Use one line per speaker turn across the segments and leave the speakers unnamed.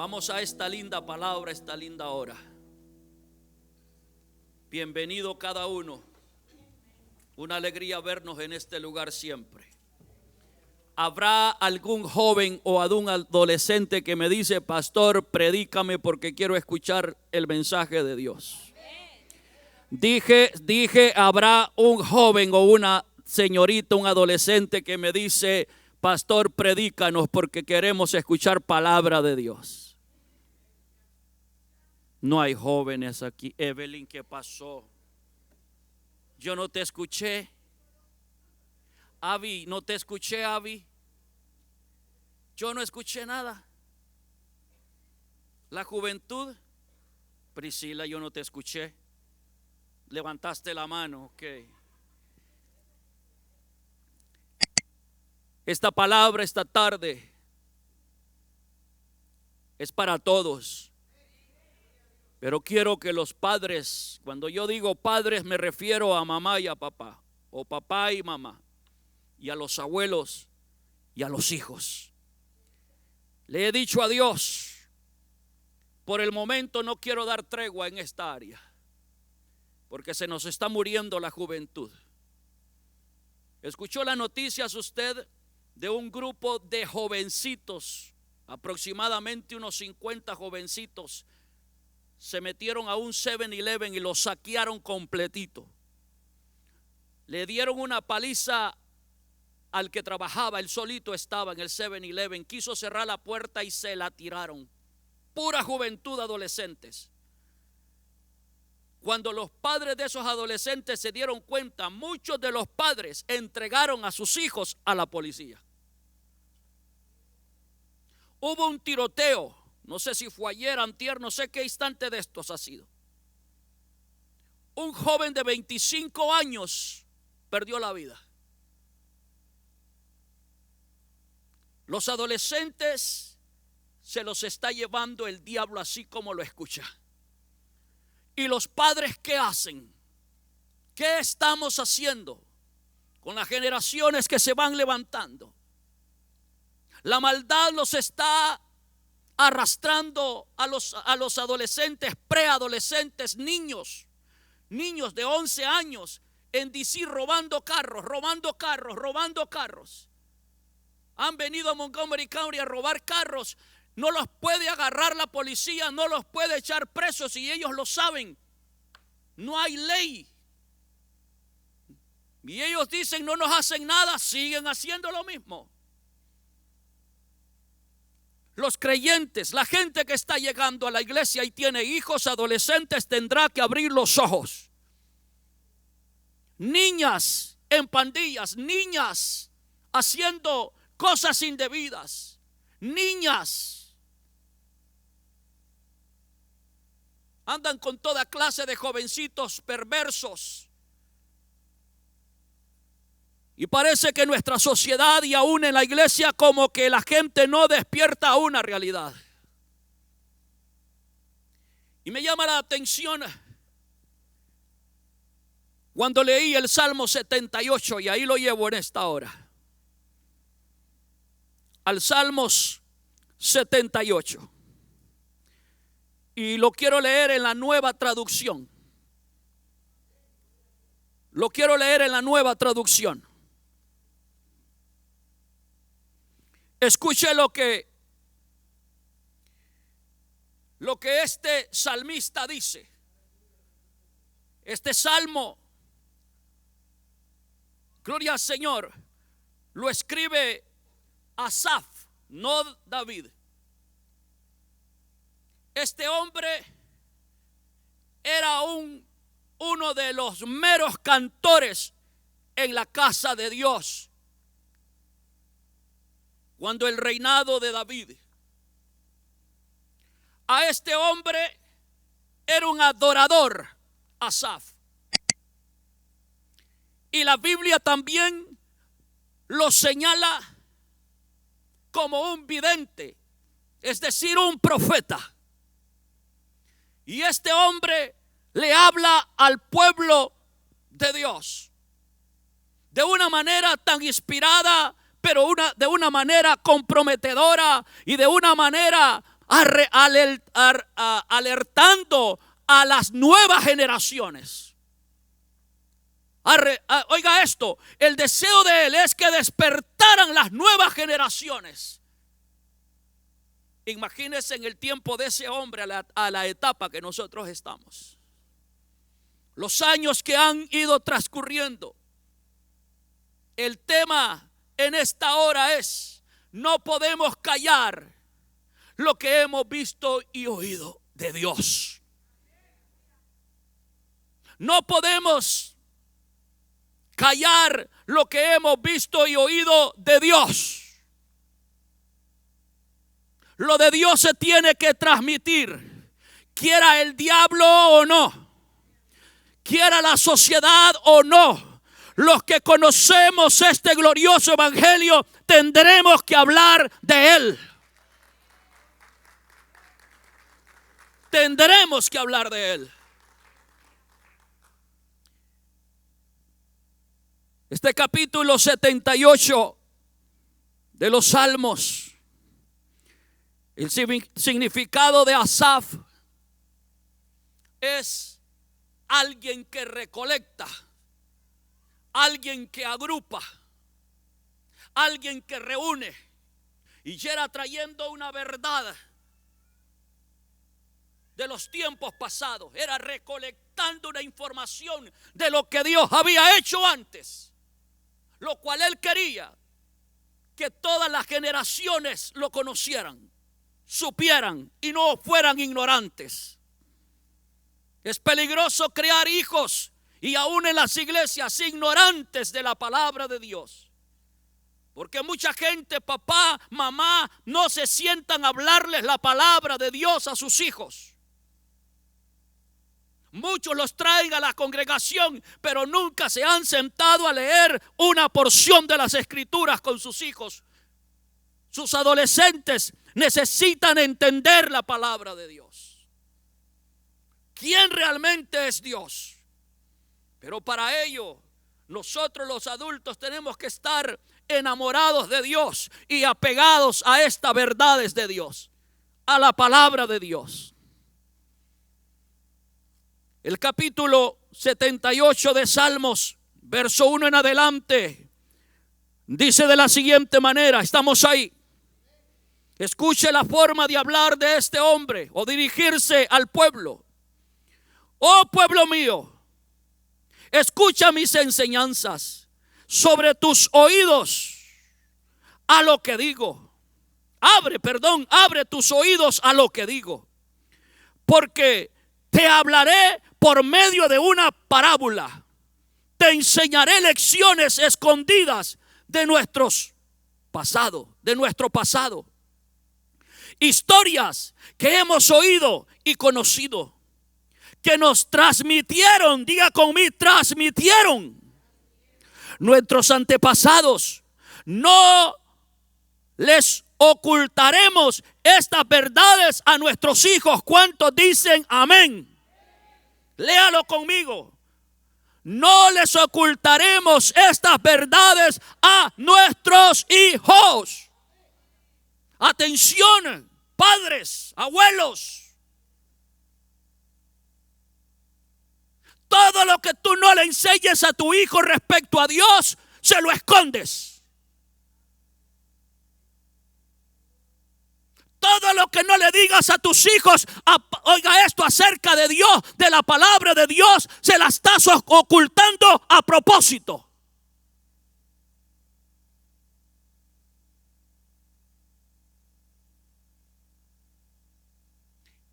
Vamos a esta linda palabra, esta linda hora. Bienvenido cada uno. Una alegría vernos en este lugar siempre. ¿Habrá algún joven o algún adolescente que me dice: pastor, predícame porque quiero escuchar el mensaje de Dios? Dije, habrá un joven o una señorita, un adolescente que me dice: pastor, predícanos porque queremos escuchar palabra de Dios. No hay jóvenes aquí. Evelyn, ¿qué pasó? Yo no te escuché. Avi, no te escuché, Avi. Yo no escuché nada. La juventud, Priscila, yo no te escuché. Levantaste la mano, ok. Esta palabra esta tarde es para todos. Pero quiero que los padres, cuando yo digo padres me refiero a mamá y a papá, o papá y mamá, y a los abuelos y a los hijos. Le he dicho a Dios, por el momento no quiero dar tregua en esta área, porque se nos está muriendo la juventud. ¿Escuchó las noticias usted de un grupo de jovencitos, aproximadamente unos 50 jovencitos? Se metieron a un 7-Eleven y lo saquearon completito. Le dieron una paliza al que trabajaba, él solito estaba en el 7-Eleven, quiso cerrar la puerta y se la tiraron. Pura juventud, adolescentes. Cuando los padres de esos adolescentes se dieron cuenta, muchos de los padres entregaron a sus hijos a la policía. Hubo un tiroteo. No sé si fue ayer, antier, no sé qué instante de estos ha sido. Un joven de 25 años perdió la vida. Los adolescentes se los está llevando el diablo así como lo escucha. ¿Y los padres qué hacen? ¿Qué estamos haciendo con las generaciones que se van levantando? La maldad los está arrastrando a los adolescentes, preadolescentes, niños de 11 años en DC robando carros. Han venido a Montgomery County a robar carros. No los puede agarrar la policía, no los puede echar presos y ellos lo saben. No hay ley. Y ellos dicen: no nos hacen nada, siguen haciendo lo mismo. Los creyentes, la gente que está llegando a la iglesia y tiene hijos adolescentes, tendrá que abrir los ojos. Niñas en pandillas, niñas haciendo cosas indebidas, niñas andan con toda clase de jovencitos perversos. Y parece que nuestra sociedad y aún en la iglesia como que la gente no despierta a una realidad. Y me llama la atención cuando leí el Salmo 78, y ahí lo llevo en esta hora. Al Salmos 78. Y lo quiero leer en la Nueva Traducción. Lo quiero leer en la Nueva Traducción. Escuche lo que este salmista dice. Este salmo, gloria al Señor, lo escribe Asaf, no David. Este hombre era uno de los meros cantores en la casa de Dios. Cuando el reinado de David, a este hombre era un adorador, Asaf. Y la Biblia también lo señala como un vidente, es decir, un profeta. Y este hombre le habla al pueblo de Dios de una manera tan inspirada, pero de una manera comprometedora y de una manera alertando a las nuevas generaciones. Oiga esto, el deseo de Él es que despertaran las nuevas generaciones. Imagínense en el tiempo de ese hombre a la etapa que nosotros estamos. Los años que han ido transcurriendo. El tema en esta hora es: no podemos callar lo que hemos visto y oído de Dios. No podemos callar lo que hemos visto y oído de Dios. Lo de Dios se tiene que transmitir, quiera el diablo o no, quiera la sociedad o no. Los que conocemos este glorioso evangelio tendremos que hablar de él. Tendremos que hablar de él. Este capítulo 78 de los Salmos, el significado de Asaf es alguien que recolecta, alguien que agrupa, alguien que reúne, y era trayendo una verdad de los tiempos pasados, era recolectando una información de lo que Dios había hecho antes, lo cual Él quería que todas las generaciones lo conocieran, supieran y no fueran ignorantes. Es peligroso crear hijos y aún en las iglesias ignorantes de la palabra de Dios, porque mucha gente, papá, mamá, no se sientan a hablarles la palabra de Dios a sus hijos. Muchos los traen a la congregación, pero nunca se han sentado a leer una porción de las escrituras con sus hijos. Sus adolescentes necesitan entender la palabra de Dios. ¿Quién realmente es Dios? Pero para ello, nosotros los adultos tenemos que estar enamorados de Dios y apegados a estas verdades de Dios, a la palabra de Dios. El capítulo 78 de Salmos, verso 1 en adelante, dice de la siguiente manera, estamos ahí. Escuche la forma de hablar de este hombre o dirigirse al pueblo. Oh pueblo mío, escucha mis enseñanzas, sobre tus oídos a lo que digo. Abre tus oídos a lo que digo, porque te hablaré por medio de una parábola. Te enseñaré lecciones escondidas de nuestro pasado. Historias que hemos oído y conocido, que nos transmitieron, diga conmigo, transmitieron nuestros antepasados. No les ocultaremos estas verdades a nuestros hijos. ¿Cuántos dicen amén? Léalo conmigo. No les ocultaremos estas verdades a nuestros hijos. Atención, padres, abuelos. Todo lo que tú no le enseñes a tu hijo respecto a Dios, se lo escondes. Todo lo que no le digas a tus hijos, oiga esto, acerca de Dios, de la palabra de Dios, se la estás ocultando a propósito.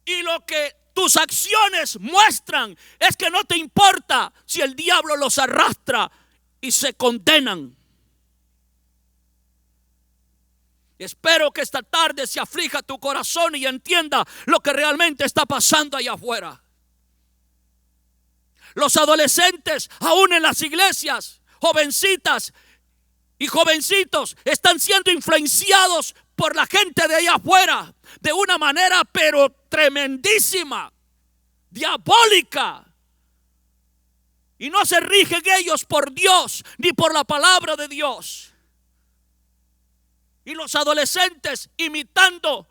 Y lo que tus acciones muestran es que no te importa si el diablo los arrastra y se condenan. Espero que esta tarde se aflija tu corazón y entienda lo que realmente está pasando allá afuera. Los adolescentes, aún en las iglesias, jovencitas y jovencitos, están siendo influenciados por la gente de allá afuera de una manera pero tremendísima, diabólica. Y no se rigen ellos por Dios ni por la palabra de Dios. Y los adolescentes imitando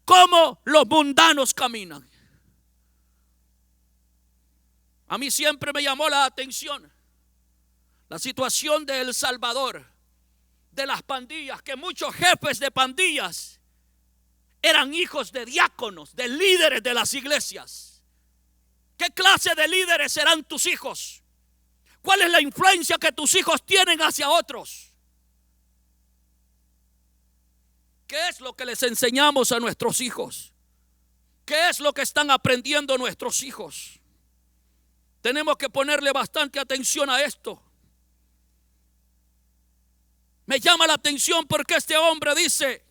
como los mundanos caminan. A mí siempre me llamó la atención la situación de El Salvador, de las pandillas, que muchos jefes de pandillas eran hijos de diáconos, de líderes de las iglesias. ¿Qué clase de líderes serán tus hijos? ¿Cuál es la influencia que tus hijos tienen hacia otros? ¿Qué es lo que les enseñamos a nuestros hijos? ¿Qué es lo que están aprendiendo nuestros hijos? Tenemos que ponerle bastante atención a esto. Me llama la atención porque este hombre dice: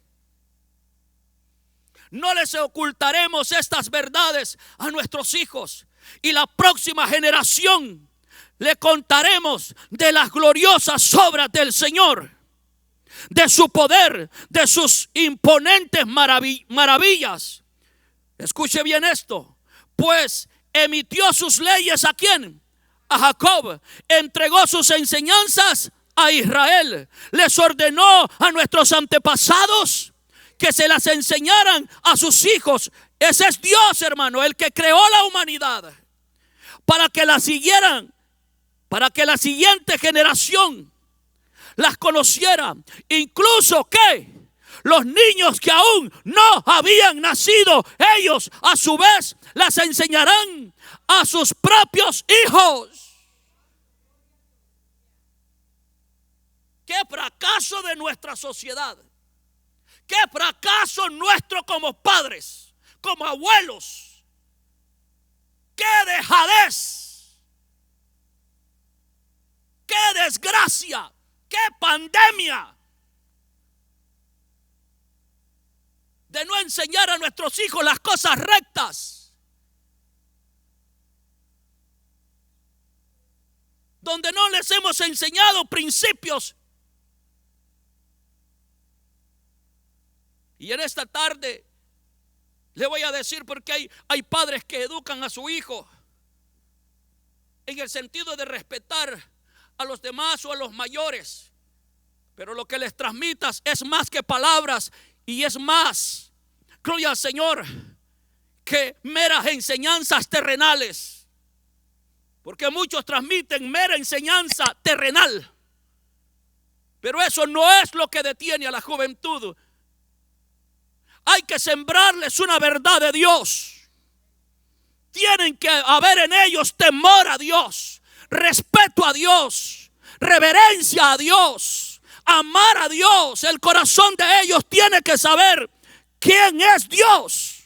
no les ocultaremos estas verdades a nuestros hijos, y la próxima generación le contaremos de las gloriosas obras del Señor, de su poder, de sus imponentes maravillas. Escuche bien esto: pues emitió sus leyes ¿a quién? A Jacob. Entregó sus enseñanzas a Israel. Les ordenó a nuestros antepasados que se las enseñaran a sus hijos. Ese es Dios, hermano, el que creó la humanidad, para que la siguieran, para que la siguiente generación las conociera. Incluso que los niños que aún no habían nacido, ellos a su vez las enseñarán a sus propios hijos. ¡Qué fracaso de nuestra sociedad! ¡Qué fracaso nuestro como padres, como abuelos! ¡Qué dejadez! ¡Qué desgracia! ¡Qué pandemia! De no enseñar a nuestros hijos las cosas rectas. Donde no les hemos enseñado principios. Y en esta tarde le voy a decir, porque hay padres que educan a su hijo en el sentido de respetar a los demás o a los mayores, pero lo que les transmitas es más que palabras y es más, gloria al Señor, que meras enseñanzas terrenales, porque muchos transmiten mera enseñanza terrenal, pero eso no es lo que detiene a la juventud. Hay que sembrarles una verdad de Dios. Tienen que haber en ellos temor a Dios, respeto a Dios, reverencia a Dios, amar a Dios. El corazón de ellos tiene que saber quién es Dios.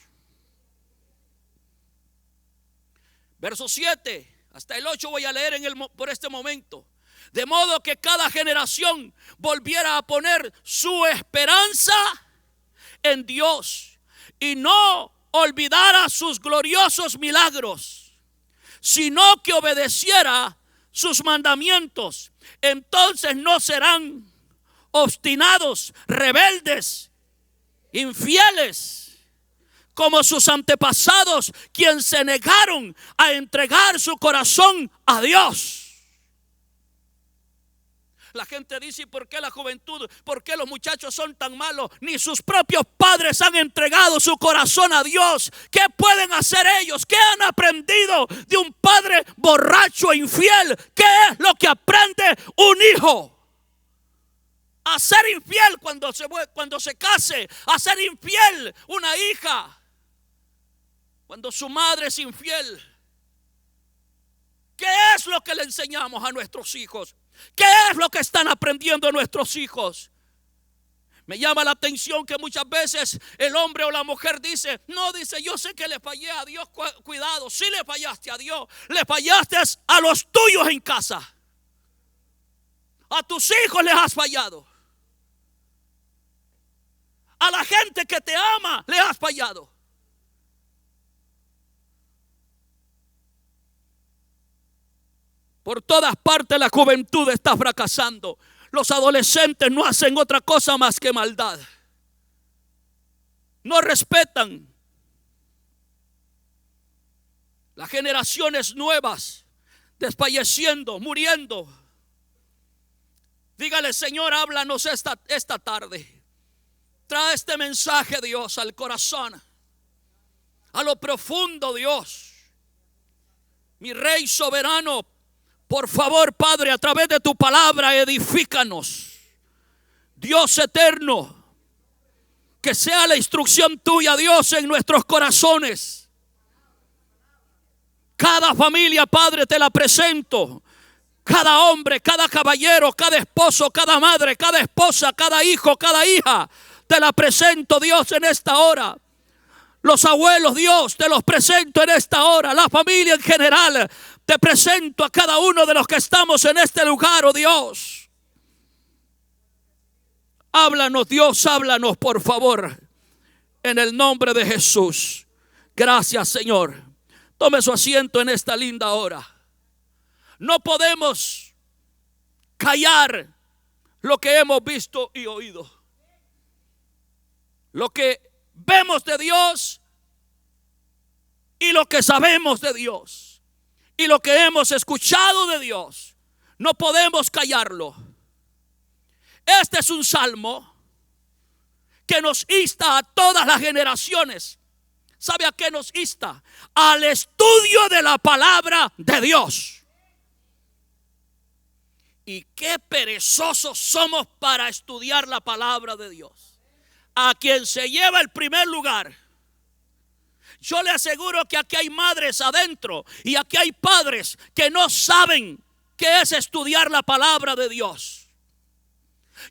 Verso 7 hasta el 8 voy a leer por este momento. De modo que cada generación volviera a poner su esperanza en Dios y no olvidara sus gloriosos milagros, sino que obedeciera sus mandamientos. Entonces no serán obstinados, rebeldes, infieles, como sus antepasados, quienes se negaron a entregar su corazón a Dios. La gente dice: ¿y por qué la juventud? ¿Por qué los muchachos son tan malos? Ni sus propios padres han entregado su corazón a Dios. ¿Qué pueden hacer ellos? ¿Qué han aprendido de un padre borracho e infiel? ¿Qué es lo que aprende un hijo? A ser infiel cuando se case. A ser infiel una hija cuando su madre es infiel. ¿Qué es lo que le enseñamos a nuestros hijos? ¿Qué es lo que están aprendiendo nuestros hijos? Me llama la atención que muchas veces el hombre o la mujer dice: no, dice, yo sé que le fallé a Dios. Cuidado, si le fallaste a Dios, le fallaste a los tuyos en casa. A tus hijos les has fallado. A la gente que te ama le has fallado. Por todas partes la juventud está fracasando. Los adolescentes no hacen otra cosa más que maldad. No respetan. Las generaciones nuevas desfalleciendo, muriendo. Dígale: Señor, háblanos esta tarde. Trae este mensaje, Dios, al corazón, a lo profundo, Dios. Mi Rey soberano, por favor, Padre, a través de tu palabra, edifícanos. Dios eterno, que sea la instrucción tuya, Dios, en nuestros corazones. Cada familia, Padre, te la presento. Cada hombre, cada caballero, cada esposo, cada madre, cada esposa, cada hijo, cada hija, te la presento, Dios, en esta hora. Los abuelos, Dios, te los presento en esta hora. La familia en general, te presento a cada uno de los que estamos en este lugar, oh Dios. Háblanos, Dios, háblanos, por favor, en el nombre de Jesús. Gracias, Señor. Tome su asiento en esta linda hora. No podemos callar lo que hemos visto y oído. Lo que vemos de Dios y lo que sabemos de Dios y lo que hemos escuchado de Dios, no podemos callarlo. Este es un salmo que nos insta a todas las generaciones. ¿Sabe a qué nos insta? Al estudio de la palabra de Dios. Y qué perezosos somos para estudiar la palabra de Dios. A quien se lleva el primer lugar. Yo le aseguro que aquí hay madres adentro y aquí hay padres que no saben qué es estudiar la palabra de Dios.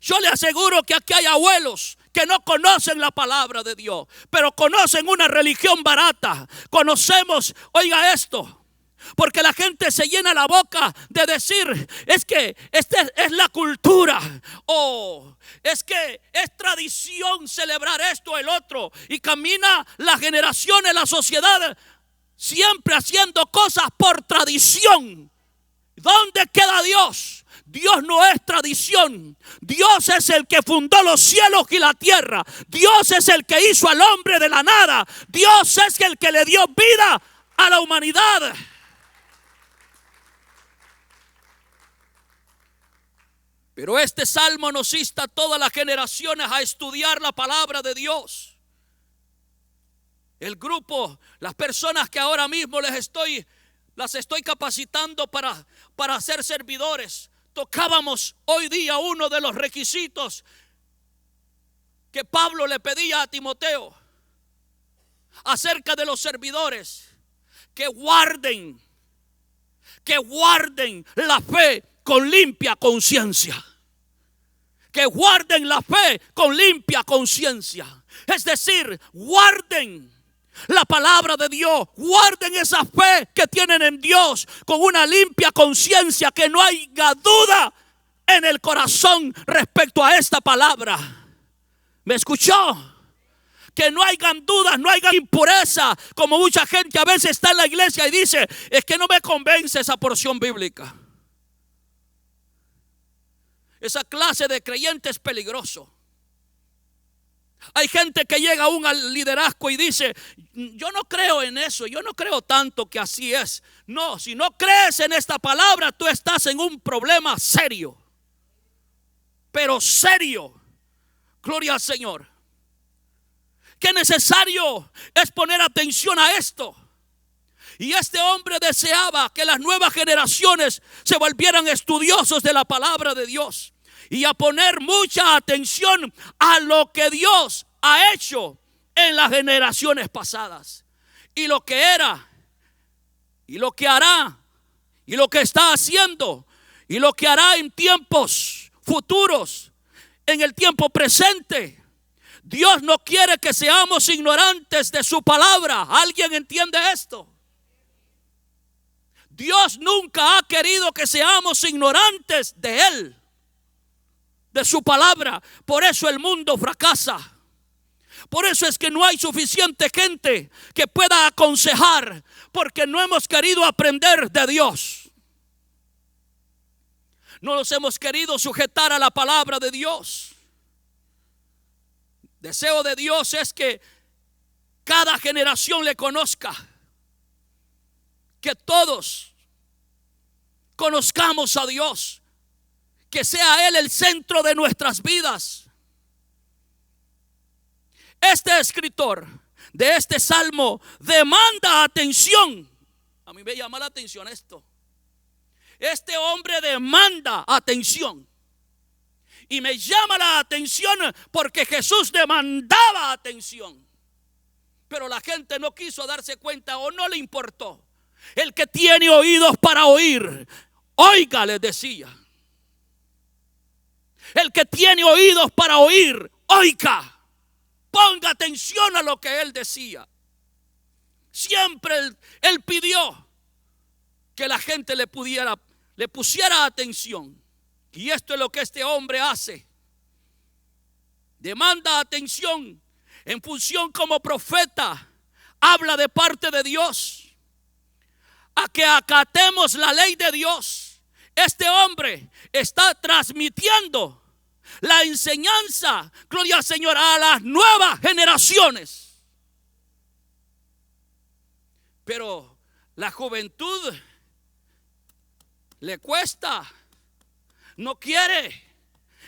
Yo le aseguro que aquí hay abuelos que no conocen la palabra de Dios, pero conocen una religión barata. Conocemos, oiga esto, porque la gente se llena la boca de decir, es que esta es la cultura, o es que es tradición celebrar esto o el otro, y camina la generación en la sociedad siempre haciendo cosas por tradición. ¿Dónde queda Dios? Dios no es tradición. Dios es el que fundó los cielos y la tierra. Dios es el que hizo al hombre de la nada. Dios es el que le dio vida a la humanidad. Pero este salmo nos insta a todas las generaciones a estudiar la palabra de Dios. El grupo, las personas que ahora mismo las estoy capacitando para ser servidores. Tocábamos hoy día uno de los requisitos que Pablo le pedía a Timoteo acerca de los servidores, que guarden la fe con limpia conciencia. Que guarden la fe con limpia conciencia. Es decir, guarden la palabra de Dios, guarden esa fe que tienen en Dios con una limpia conciencia, que no haya duda en el corazón respecto a esta palabra. ¿Me escuchó? Que no hayan dudas, no haya impureza, como mucha gente a veces está en la iglesia y dice, es que no me convence esa porción bíblica. Esa clase de creyente es peligroso. Hay gente que llega aún al liderazgo y dice, yo no creo en eso, yo no creo tanto que así es. No, si no crees en esta palabra, tú estás en un problema serio. Pero serio. Gloria al Señor. Qué necesario es poner atención a esto. Y este hombre deseaba que las nuevas generaciones se volvieran estudiosos de la palabra de Dios y a poner mucha atención a lo que Dios ha hecho en las generaciones pasadas, y lo que era, y lo que hará, y lo que está haciendo, y lo que hará en tiempos futuros, en el tiempo presente. Dios no quiere que seamos ignorantes de su palabra. ¿Alguien entiende esto? Dios nunca ha querido que seamos ignorantes de Él, de su palabra. Por eso el mundo fracasa. Por eso es que no hay suficiente gente que pueda aconsejar, porque no hemos querido aprender de Dios. No nos hemos querido sujetar a la palabra de Dios. Deseo de Dios es que cada generación le conozca, que todos conozcamos a Dios, que sea Él el centro de nuestras vidas. Este escritor de este salmo demanda atención. A mí me llama la atención esto. Este hombre demanda atención. Y me llama la atención porque Jesús demandaba atención. Pero la gente no quiso darse cuenta o no le importó. El que tiene oídos para oír, oiga, les decía. El que tiene oídos para oír, oiga. Ponga atención a lo que él decía. Siempre él pidió que la gente le pusiera atención. Y esto es lo que este hombre hace. Demanda atención en función como profeta. Habla de parte de Dios. A que acatemos la ley de Dios. Este hombre está transmitiendo la enseñanza, gloria al Señor, a las nuevas generaciones. Pero la juventud le cuesta, no quiere.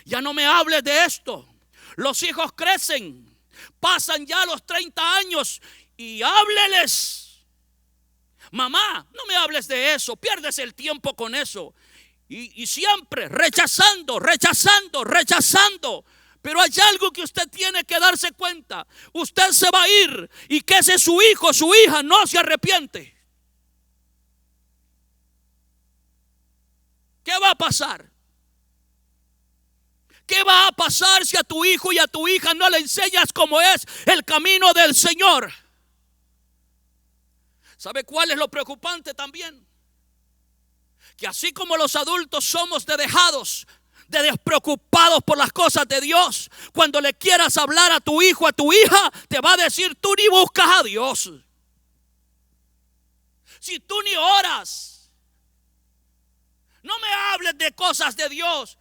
Ya no me hables de esto. Los hijos crecen, pasan ya los 30 años y hábleles. Mamá, no me hables de eso, pierdes el tiempo con eso. Y siempre rechazando. Pero hay algo que usted tiene que darse cuenta. Usted se va a ir y que ese su hijo, su hija no se arrepiente. ¿Qué va a pasar? ¿Qué va a pasar si a tu hijo y a tu hija no le enseñas cómo es el camino del Señor? ¿Sabe cuál es lo preocupante también? Que así como los adultos somos dejados, de despreocupados por las cosas de Dios, cuando le quieras hablar a tu hijo, a tu hija, te va a decir: tú ni buscas a Dios. Si tú ni oras, no me hables de cosas de Dios.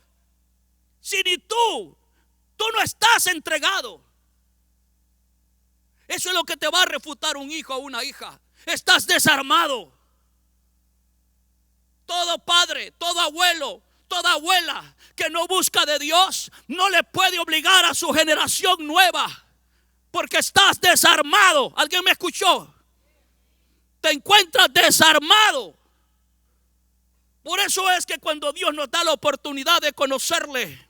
Si ni tú no estás entregado. Eso es lo que te va a refutar un hijo o una hija. Estás desarmado. Todo padre, todo abuelo, toda abuela que no busca de Dios no le puede obligar a su generación nueva, porque estás desarmado. ¿Alguien me escuchó? Te encuentras desarmado. Por eso es que cuando Dios nos da la oportunidad de conocerle,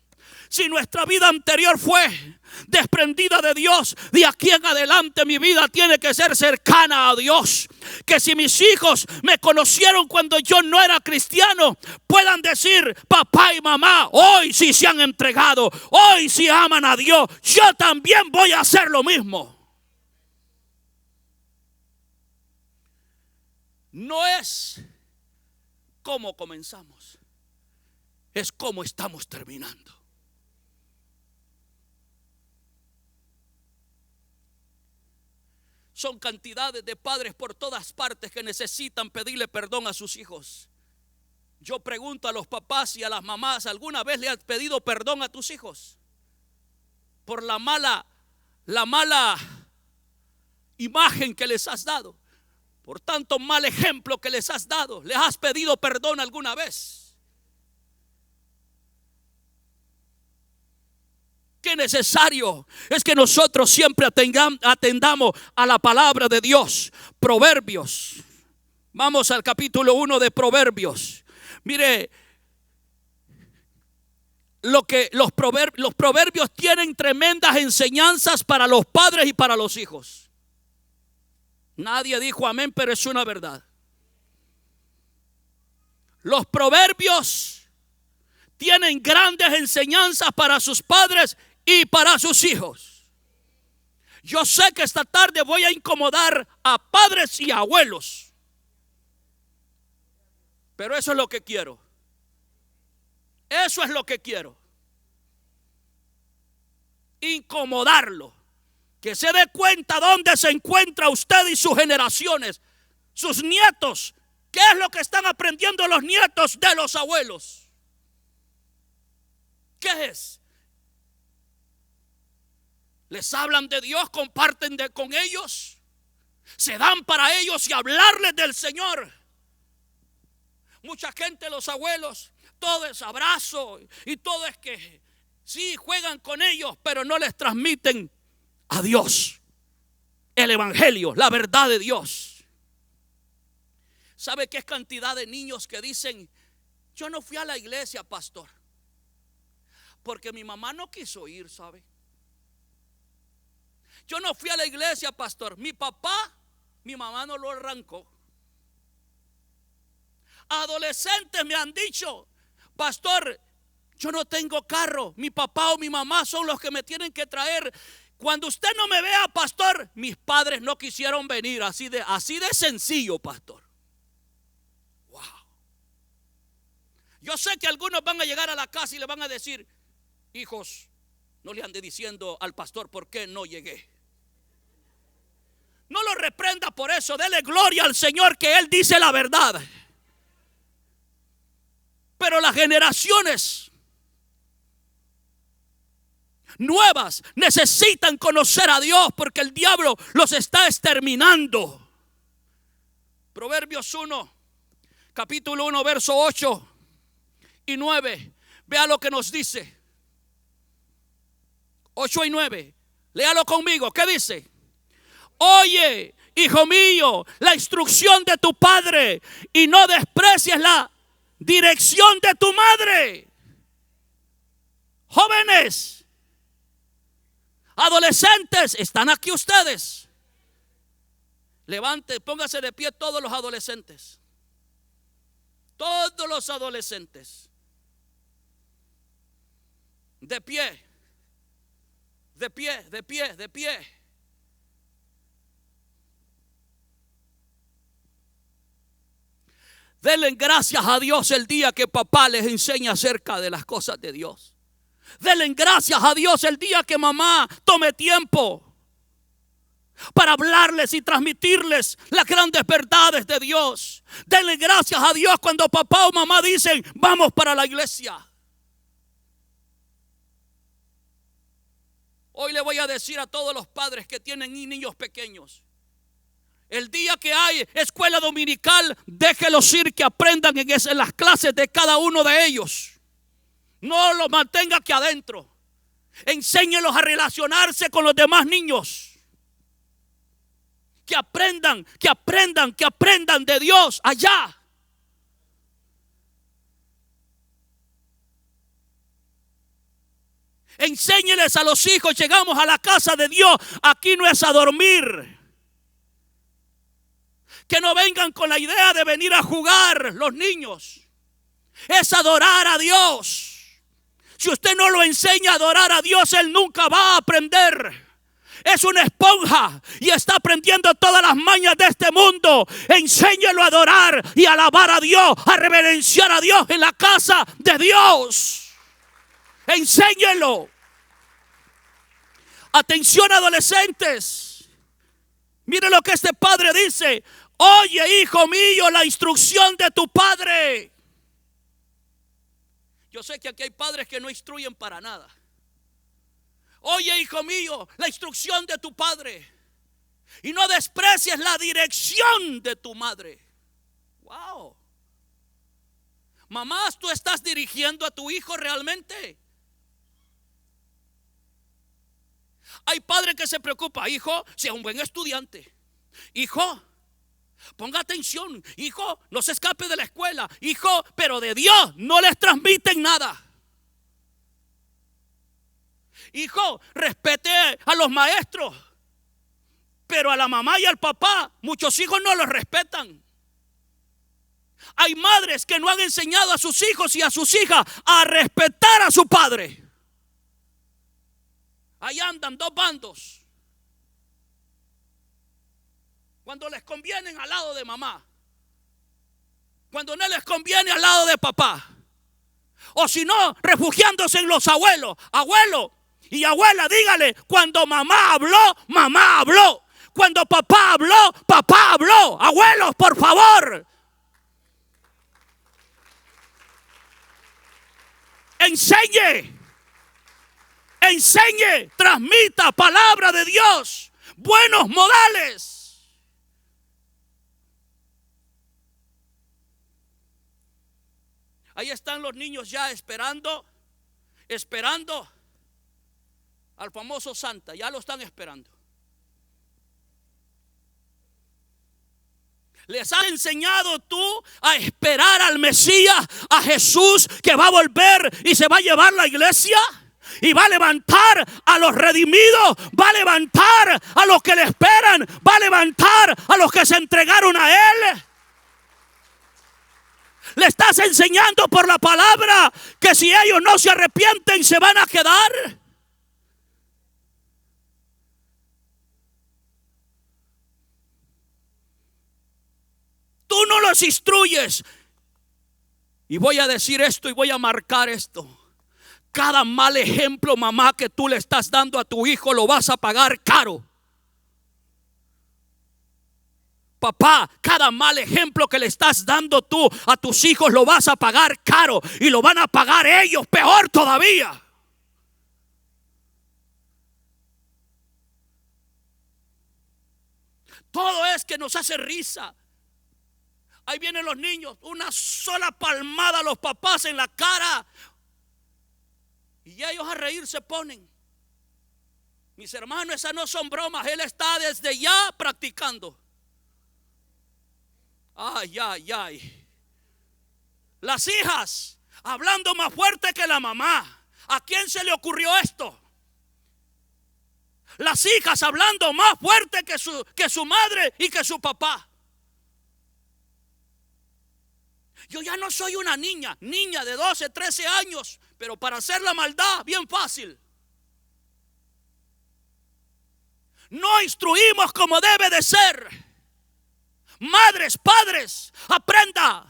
si nuestra vida anterior fue desprendida de Dios, de aquí en adelante mi vida tiene que ser cercana a Dios. Que si mis hijos me conocieron cuando yo no era cristiano, puedan decir: papá y mamá hoy sí se han entregado, hoy sí aman a Dios, yo también voy a hacer lo mismo. No es cómo comenzamos, es cómo estamos terminando. Son cantidades de padres por todas partes que necesitan pedirle perdón a sus hijos. Yo pregunto a los papás y a las mamás: ¿alguna vez le has pedido perdón a tus hijos por la mala imagen que les has dado? Por tanto mal ejemplo que les has dado. ¿Les has pedido perdón alguna vez? Qué necesario es que nosotros siempre atendamos a la palabra de Dios. Proverbios. Vamos al capítulo 1 de Proverbios. Mire, los proverbios tienen tremendas enseñanzas para los padres y para los hijos. Nadie dijo amén, pero es una verdad. Los proverbios tienen grandes enseñanzas para sus padres y para sus hijos. Yo sé que esta tarde voy a incomodar a padres y abuelos, pero eso es lo que quiero. Eso es lo que quiero. Incomodarlo. Que se dé cuenta dónde se encuentra usted y sus generaciones, sus nietos. ¿Qué es lo que están aprendiendo los nietos de los abuelos? ¿Qué es? ¿Les hablan de Dios? ¿Comparten con ellos? ¿Se dan para ellos y hablarles del Señor? Mucha gente, los abuelos, todo es abrazo y todo es que sí, juegan con ellos, pero no les transmiten a Dios, el evangelio, la verdad de Dios. ¿Sabe qué cantidad de niños que dicen: yo no fui a la iglesia, pastor, porque mi mamá no quiso ir, ¿sabe? Yo no fui a la iglesia, pastor, mi mamá no lo arrancó. Adolescentes me han dicho: pastor, yo no tengo carro, mi papá o mi mamá son los que me tienen que traer. Cuando usted no me vea, pastor, mis padres no quisieron venir. Así de sencillo, pastor. Wow. Yo sé que algunos van a llegar a la casa y le van a decir: hijos, no le ande diciendo al pastor por qué no llegué. No lo reprenda por eso, dele gloria al Señor que Él dice la verdad. Pero las generaciones nuevas necesitan conocer a Dios, porque el diablo los está exterminando. Proverbios 1, capítulo 1, verso 8 y 9. Vea lo que nos dice. 8 y 9. Léalo conmigo. ¿Qué dice? Oye, hijo mío, la instrucción de tu padre, y no desprecies la dirección de tu madre. Jóvenes, adolescentes, ¿están aquí ustedes? Levante, póngase de pie todos los adolescentes. Todos los adolescentes. De pie. De pie, de pie, de pie. Denle gracias a Dios el día que papá les enseña acerca de las cosas de Dios. Denle gracias a Dios el día que mamá tome tiempo para hablarles y transmitirles las grandes verdades de Dios. Denle gracias a Dios cuando papá o mamá dicen: vamos para la iglesia. Hoy le voy a decir a todos los padres que tienen niños pequeños: el día que hay escuela dominical, déjelos ir, que aprendan en las clases de cada uno de ellos. No los mantenga aquí adentro. Enséñelos a relacionarse con los demás niños. Que aprendan de Dios allá. Enséñeles a los hijos: llegamos a la casa de Dios, aquí no es a dormir. Que no vengan con la idea de venir a jugar los niños. Es adorar a Dios. Si usted no lo enseña a adorar a Dios, él nunca va a aprender. Es una esponja y está aprendiendo todas las mañas de este mundo. Enséñelo a adorar y a alabar a Dios, a reverenciar a Dios en la casa de Dios. Enséñelo. Atención, adolescentes. Mire lo que este padre dice: oye, hijo mío, la instrucción de tu padre. Yo sé que aquí hay padres que no instruyen para nada. Oye, hijo mío, la instrucción de tu padre, y no desprecies la dirección de tu madre. Wow. Mamás, ¿tú estás dirigiendo a tu hijo realmente? Hay padres que se preocupan: hijo, sea un buen estudiante. Hijo, ponga atención. Hijo, no se escape de la escuela. Hijo, pero de Dios no les transmiten nada. Hijo, respete a los maestros, pero a la mamá y al papá muchos hijos no los respetan. Hay madres que no han enseñado a sus hijos y a sus hijas a respetar a su padre. Ahí andan dos bandos. Cuando les conviene al lado de mamá, cuando no les conviene al lado de papá. O si no, refugiándose en los abuelos. Abuelo y abuela, dígale: cuando mamá habló, mamá habló. Cuando papá habló, papá habló. Abuelos, por favor. Enseñe, transmita palabra de Dios, buenos modales. Ahí están los niños ya esperando al famoso Santa, ya lo están esperando. ¿Les has enseñado tú a esperar al Mesías, a Jesús, que va a volver y se va a llevar la iglesia? Y va a levantar a los redimidos, va a levantar a los que le esperan, va a levantar a los que se entregaron a Él. Le estás enseñando por la palabra que si ellos no se arrepienten se van a quedar. Tú no los instruyes. Y voy a decir esto y voy a marcar esto. Cada mal ejemplo, mamá, que tú le estás dando a tu hijo lo vas a pagar caro. Papá, cada mal ejemplo que le estás dando tú a tus hijos lo vas a pagar caro. Y lo van a pagar ellos peor todavía. Todo es que nos hace risa. Ahí vienen los niños, una sola palmada a los papás en la cara y ellos a reír se ponen. Mis hermanos, esas no son bromas. Él está desde ya practicando. Ay, ay, ay. Las hijas hablando más fuerte que la mamá. ¿A quién se le ocurrió esto? Las hijas hablando más fuerte que su madre y que su papá. Yo ya no soy una niña de 12, 13 años, pero para hacer la maldad, bien fácil. No instruimos como debe de ser. Madres, padres, aprenda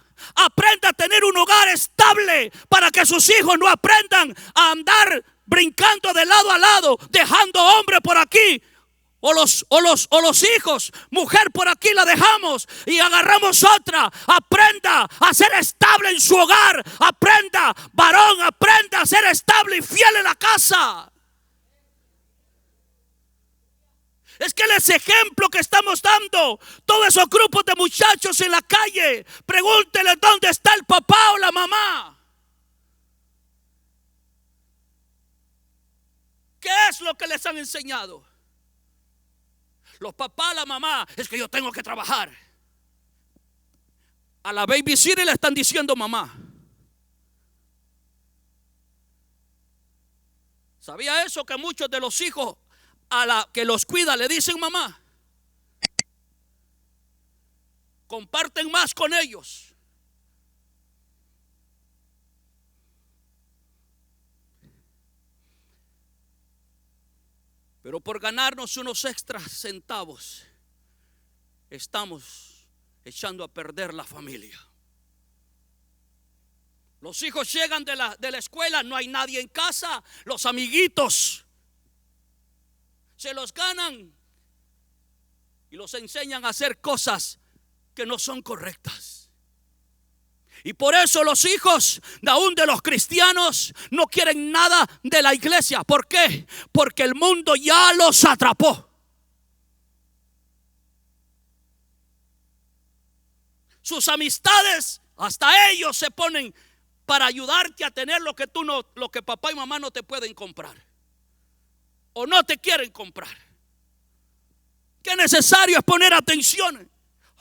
a tener un hogar estable para que sus hijos no aprendan a andar brincando de lado a lado, dejando hombre por aquí. O los hijos, mujer por aquí la dejamos y agarramos otra. Aprenda a ser estable en su hogar. Aprenda, varón, aprenda a ser estable y fiel en la casa. Es que ese ejemplo que estamos dando, todos esos grupos de muchachos en la calle, pregúntele dónde está el papá o la mamá. ¿Qué es lo que les han enseñado? Los papás, la mamá, es que yo tengo que trabajar. A la babysitter le están diciendo mamá. ¿Sabía eso? Que muchos de los hijos a la que los cuida le dicen mamá. Comparten más con ellos. Pero por ganarnos unos extras centavos, estamos echando a perder la familia. Los hijos llegan de la escuela, no hay nadie en casa. Los amiguitos se los ganan y los enseñan a hacer cosas que no son correctas. Y por eso los hijos, aún de los cristianos, no quieren nada de la iglesia. ¿Por qué? Porque el mundo ya los atrapó. Sus amistades, hasta ellos se ponen para ayudarte a tener lo que papá y mamá no te pueden comprar. O no te quieren comprar. Qué necesario es poner atención.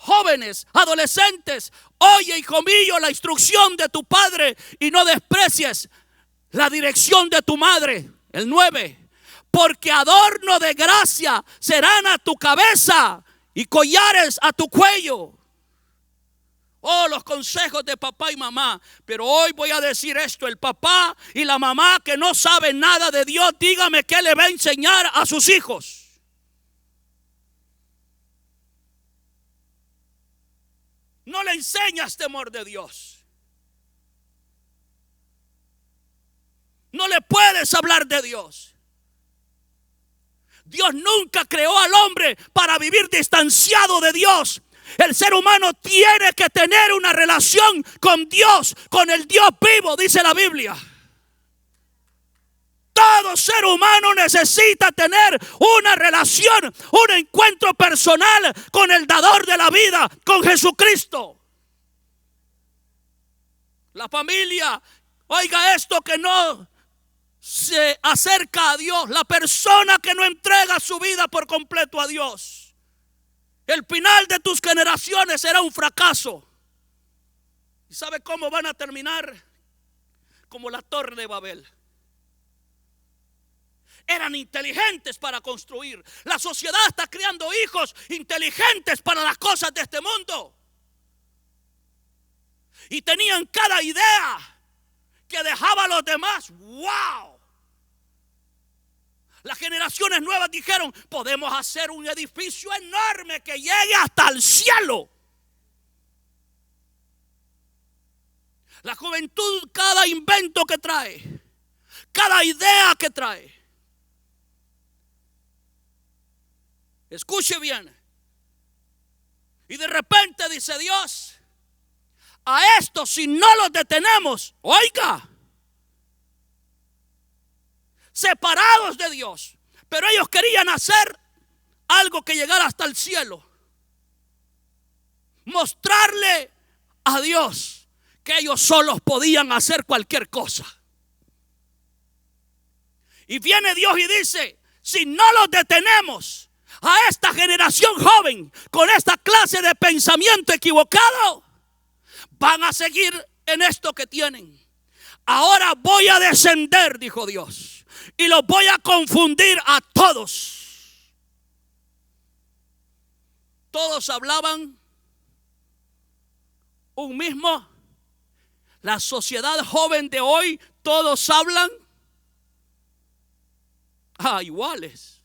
Jóvenes, adolescentes, oye, hijo mío, la instrucción de tu padre y no desprecies la dirección de tu madre. El 9. Porque adorno de gracia serán a tu cabeza y collares a tu cuello. Oh, los consejos de papá y mamá. Pero hoy voy a decir esto: el papá y la mamá que no saben nada de Dios, dígame qué le va a enseñar a sus hijos. No le enseñas temor de Dios. No le puedes hablar de Dios. Dios nunca creó al hombre para vivir distanciado de Dios. El ser humano tiene que tener una relación con Dios, con el Dios vivo, dice la Biblia. Todo ser humano necesita tener una relación, un encuentro personal con el dador de la vida, con Jesucristo. La familia, oiga esto, que no se acerca a Dios, la persona que no entrega su vida por completo a Dios, el final de tus generaciones será un fracaso. ¿Y sabe cómo van a terminar? Como la Torre de Babel. Eran inteligentes para construir. La sociedad está creando hijos inteligentes para las cosas de este mundo. Y tenían cada idea que dejaba a los demás. ¡Wow! Las generaciones nuevas dijeron: podemos hacer un edificio enorme que llegue hasta el cielo. La juventud, cada invento que trae, cada idea que trae. Escuche bien. Y de repente dice Dios: a esto, si no los detenemos, oiga, separados de Dios, pero ellos querían hacer algo que llegara hasta el cielo, mostrarle a Dios que ellos solos podían hacer cualquier cosa. Y viene Dios y dice: si no los detenemos a esta generación joven con esta clase de pensamiento equivocado, van a seguir en esto que tienen. Ahora voy a descender, dijo Dios, y los voy a confundir a todos. Todos hablaban un mismo. La sociedad joven de hoy, todos hablan iguales.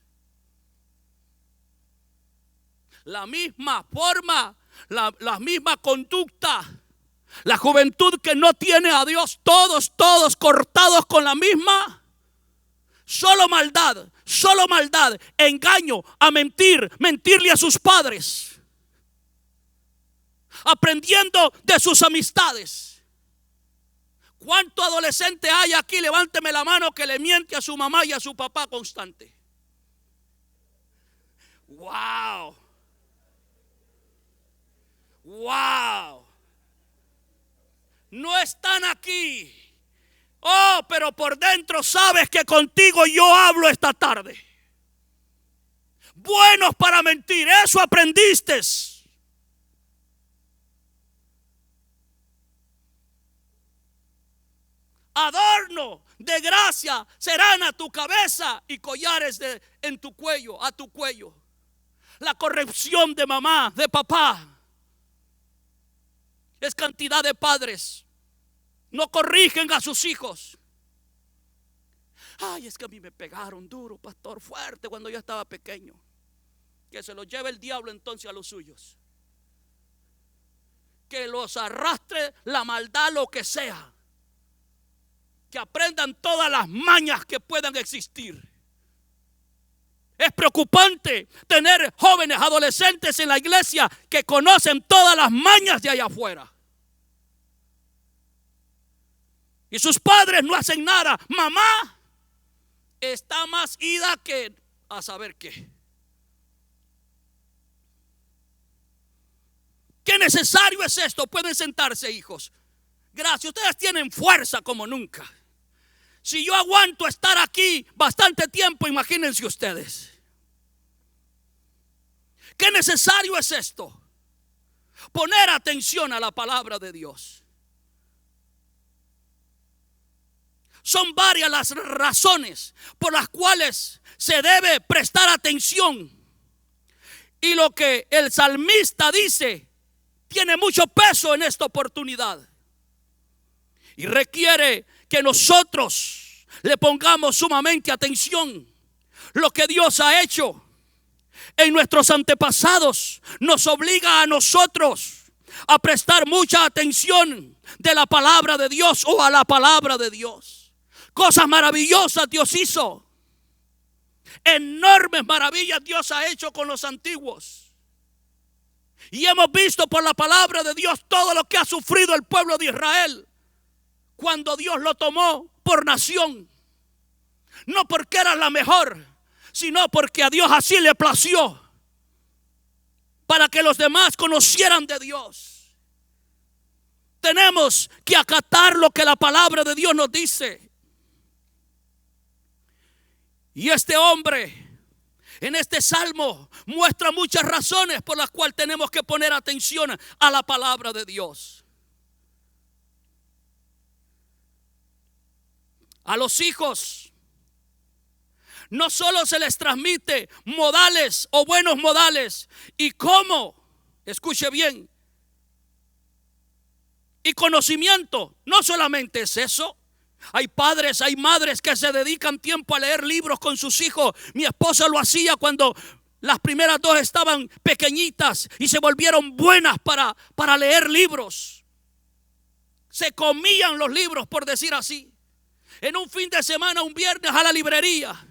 La misma forma, la misma conducta. La juventud que no tiene a Dios, todos cortados con la misma. Solo maldad, engaño, a mentirle a sus padres, aprendiendo de sus amistades. ¿Cuánto adolescente hay aquí? Levánteme la mano que le miente a su mamá y a su papá constante. Wow. No están aquí. Pero por dentro sabes que contigo yo hablo esta tarde. Buenos para mentir, eso aprendiste. Adorno de gracia serán a tu cabeza y collares en tu cuello, a tu cuello. La corrección de mamá, de papá. Es cantidad de padres no corrigen a sus hijos. Es que a mí me pegaron duro, pastor, fuerte cuando yo estaba pequeño. Que se los lleve el diablo entonces a los suyos. Que los arrastre la maldad, lo que sea. Que aprendan todas las mañas que puedan existir. Es preocupante tener jóvenes, adolescentes en la iglesia que conocen todas las mañas de allá afuera. Y sus padres no hacen nada. Mamá está más ida que a saber qué. ¿Qué necesario es esto? Pueden sentarse, hijos. Gracias, ustedes tienen fuerza como nunca. Si yo aguanto estar aquí bastante tiempo, imagínense ustedes. ¿Qué necesario es esto? Poner atención a la palabra de Dios. Son varias las razones por las cuales se debe prestar atención. Y lo que el salmista dice tiene mucho peso en esta oportunidad. Y requiere que nosotros le pongamos sumamente atención. Lo que Dios ha hecho en nuestros antepasados nos obliga a nosotros a prestar mucha atención de la palabra de Dios o a la palabra de Dios. Cosas maravillosas Dios hizo. Enormes maravillas Dios ha hecho con los antiguos. Y hemos visto por la palabra de Dios todo lo que ha sufrido el pueblo de Israel cuando Dios lo tomó por nación. No porque era la mejor, sino porque a Dios así le plació, para que los demás conocieran de Dios. Tenemos que acatar lo que la palabra de Dios nos dice. Y este hombre en este salmo muestra muchas razones por las cuales tenemos que poner atención a la palabra de Dios. A los hijos no solo se les transmite modales o buenos modales. ¿Y cómo? Escuche bien. Y conocimiento. No solamente es eso. Hay padres, hay madres que se dedican tiempo a leer libros con sus hijos. Mi esposa lo hacía cuando las primeras dos estaban pequeñitas y se volvieron buenas para leer libros. Se comían los libros, por decir así. En un fin de semana, un viernes, a la librería.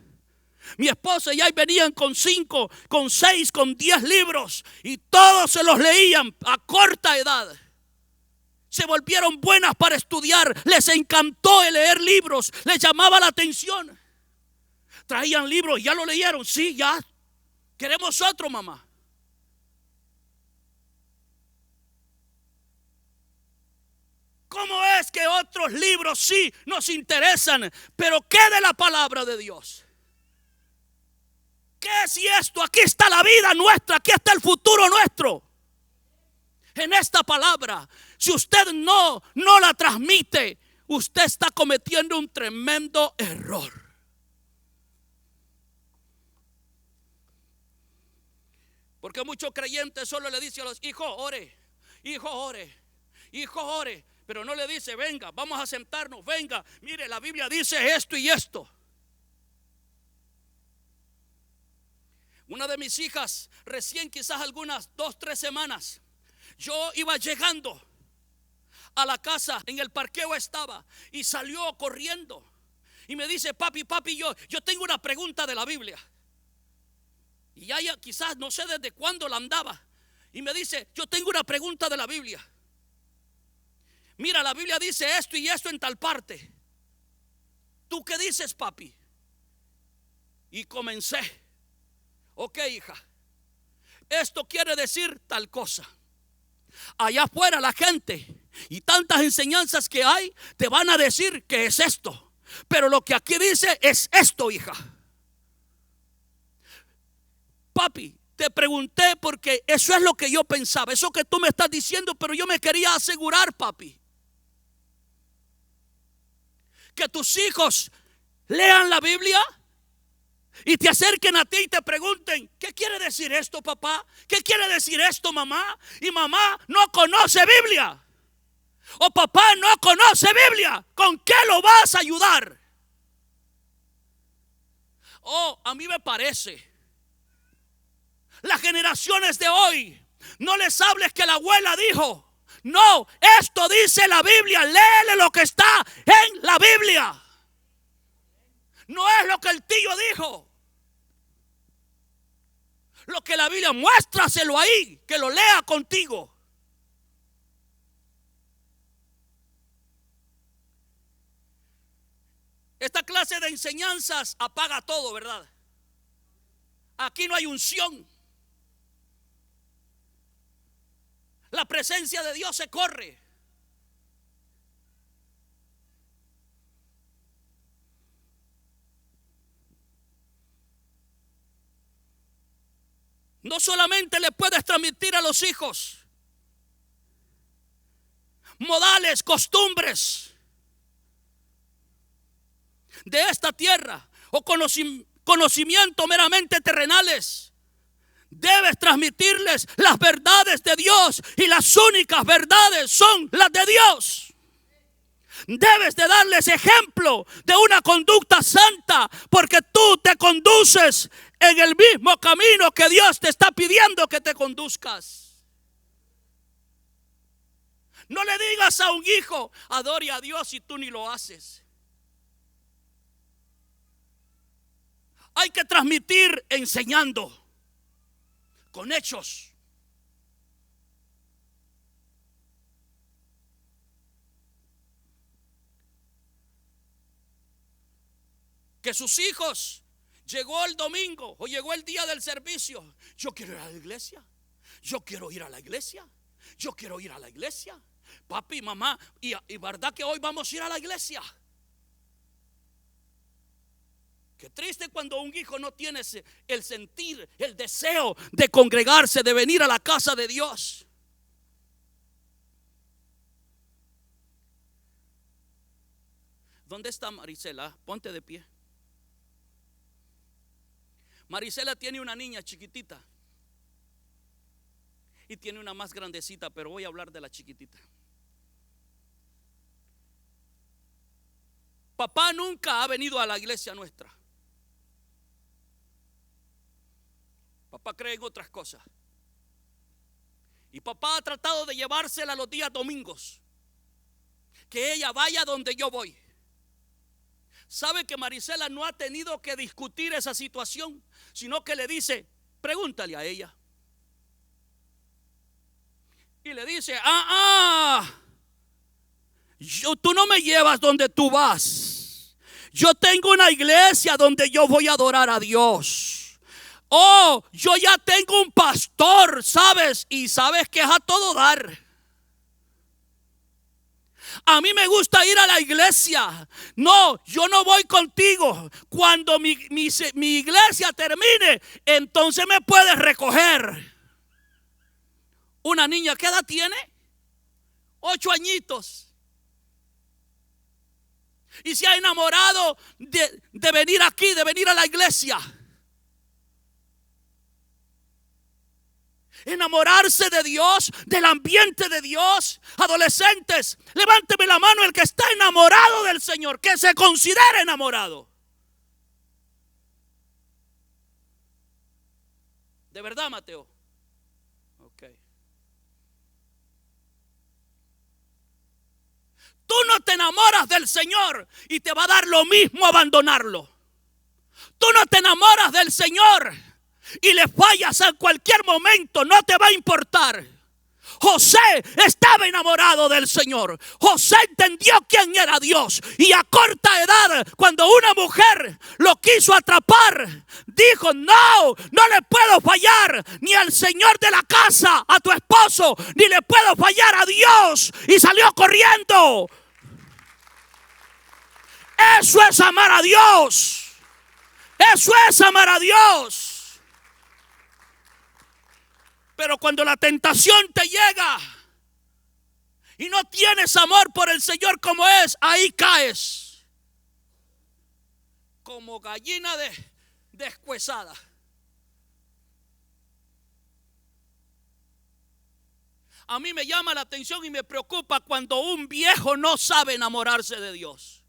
Mi esposa y ahí venían con 5, con 6, con 10 libros. Y todos se los leían a corta edad. Se volvieron buenas para estudiar. Les encantó el leer libros. Les llamaba la atención. Traían libros. ¿Ya lo leyeron? Sí, ya. Queremos otro, mamá. ¿Cómo es que otros libros sí nos interesan? Pero ¿qué de la palabra de Dios? ¿Qué si esto? Aquí está la vida nuestra. Aquí está el futuro nuestro. En esta palabra, si usted no la transmite, usted está cometiendo un tremendo error. Porque muchos creyentes solo le dicen a los hijos, ore, hijo, ore, hijo, ore. Pero no le dice, venga, vamos a sentarnos, venga, mire, la Biblia dice esto y esto. Una de mis hijas, recién quizás algunas 2, 3 semanas, yo iba llegando a la casa, en el parqueo estaba, y salió corriendo. Y me dice, papi, yo tengo una pregunta de la Biblia. Y ya quizás no sé desde cuándo la andaba. Y me dice, yo tengo una pregunta de la Biblia. Mira, la Biblia dice esto y esto en tal parte. ¿Tú qué dices, papi? Y comencé. Ok, hija, esto quiere decir tal cosa. Allá afuera la gente y tantas enseñanzas que hay te van a decir que es esto. Pero lo que aquí dice es esto, hija. Papi, te pregunté porque eso es lo que yo pensaba. Eso que tú me estás diciendo, pero yo me quería asegurar, papi, que tus hijos lean la Biblia y te acerquen a ti y te pregunten, ¿qué quiere decir esto, papá? ¿Qué quiere decir esto, mamá? Y mamá no conoce Biblia. O papá no conoce Biblia. ¿Con qué lo vas a ayudar? Oh, a mí me parece, las generaciones de hoy, no les hables que la abuela dijo. No, esto dice la Biblia. Léele lo que está en la Biblia. No es lo que el tío dijo. Lo que la Biblia, muéstraselo ahí, que lo lea contigo. Esta clase de enseñanzas apaga todo, ¿verdad? Aquí no hay unción. La presencia de Dios se corre. No solamente le puedes transmitir a los hijos modales, costumbres de esta tierra o conocimiento meramente terrenales. Debes transmitirles las verdades de Dios, y las únicas verdades son las de Dios. Debes de darles ejemplo de una conducta santa, porque tú te conduces en el mismo camino que Dios te está pidiendo que te conduzcas. No le digas a un hijo, adore a Dios, y tú ni lo haces. Hay que transmitir enseñando, con hechos. Que sus hijos, llegó el domingo o llegó el día del servicio, yo quiero ir a la iglesia, yo quiero ir a la iglesia, yo quiero ir a la iglesia. Papi, mamá, y verdad que hoy vamos a ir a la iglesia. Qué triste cuando un hijo no tiene el sentir, el deseo de congregarse, de venir a la casa de Dios. ¿Dónde está Marisela? Ponte de pie. Marisela tiene una niña chiquitita y tiene una más grandecita, pero voy a hablar de la chiquitita. Papá nunca ha venido a la iglesia nuestra. Papá cree en otras cosas. Y papá ha tratado de llevársela los días domingos, que ella vaya donde yo voy. ¿Sabe que Marisela no ha tenido que discutir esa situación, sino que le dice, pregúntale a ella? Y le dice, tú no me llevas donde tú vas. Yo tengo una iglesia donde yo voy a adorar a Dios. Oh, yo ya tengo un pastor, ¿sabes? Y sabes que es a todo dar. A mí me gusta ir a la iglesia. No, yo no voy contigo. Cuando mi iglesia termine, entonces me puedes recoger. Una niña, ¿qué edad tiene? 8 añitos. Y se ha enamorado de venir aquí, de venir a la iglesia. Enamorarse de Dios, del ambiente de Dios. Adolescentes, levánteme la mano el que está enamorado del Señor, que se considere enamorado. ¿De verdad, Mateo? Ok. Tú no te enamoras del Señor y te va a dar lo mismo abandonarlo. Tú no te enamoras del Señor y le fallas en cualquier momento, no te va a importar. José estaba enamorado del Señor. José entendió quién era Dios. Y a corta edad, cuando una mujer lo quiso atrapar, dijo, no le puedo fallar ni al Señor de la casa, a tu esposo, ni le puedo fallar a Dios. Y salió corriendo. Eso es amar a Dios. Eso es amar a Dios. Pero cuando la tentación te llega y no tienes amor por el Señor como es, ahí caes como gallina descuezada. A mí me llama la atención y me preocupa cuando un viejo no sabe enamorarse de Dios.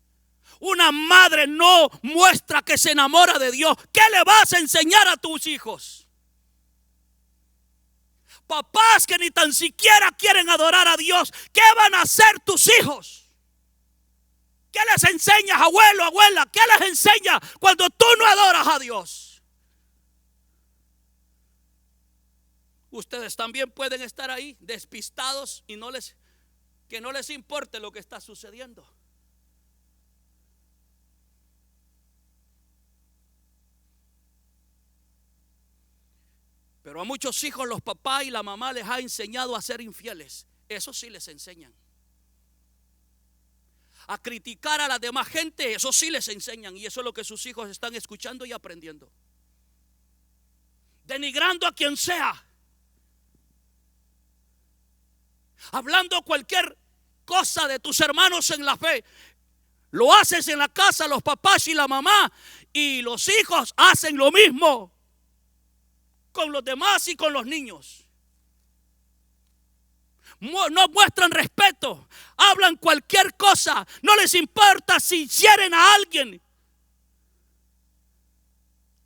Una madre no muestra que se enamora de Dios. ¿Qué le vas a enseñar a tus hijos? Papás que ni tan siquiera quieren adorar a Dios, ¿qué van a hacer tus hijos? ¿Qué les enseñas, abuelo, abuela? ¿Qué les enseñas cuando tú no adoras a Dios? Ustedes también pueden estar ahí despistados y que no les importe lo que está sucediendo. Pero a muchos hijos los papás y la mamá les ha enseñado a ser infieles. Eso sí les enseñan. A criticar a la demás gente, eso sí les enseñan. Y eso es lo que sus hijos están escuchando y aprendiendo. Denigrando a quien sea. Hablando cualquier cosa de tus hermanos en la fe. Lo haces en la casa, los papás y la mamá. Y los hijos hacen lo mismo con los demás y con los niños. No muestran respeto, hablan cualquier cosa, no les importa si hieren a alguien.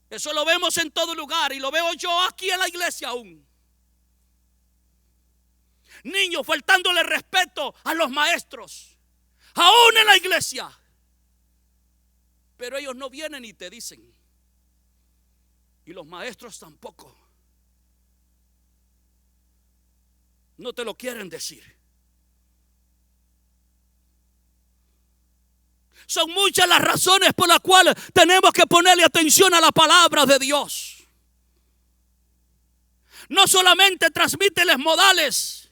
Eso lo vemos en todo lugar y lo veo yo aquí en la iglesia aún. Niños faltándole respeto a los maestros, aún en la iglesia. Pero ellos no vienen y te dicen. Y los maestros tampoco. No te lo quieren decir. Son muchas las razones por las cuales tenemos que ponerle atención a la palabra de Dios. No solamente transmíteles modales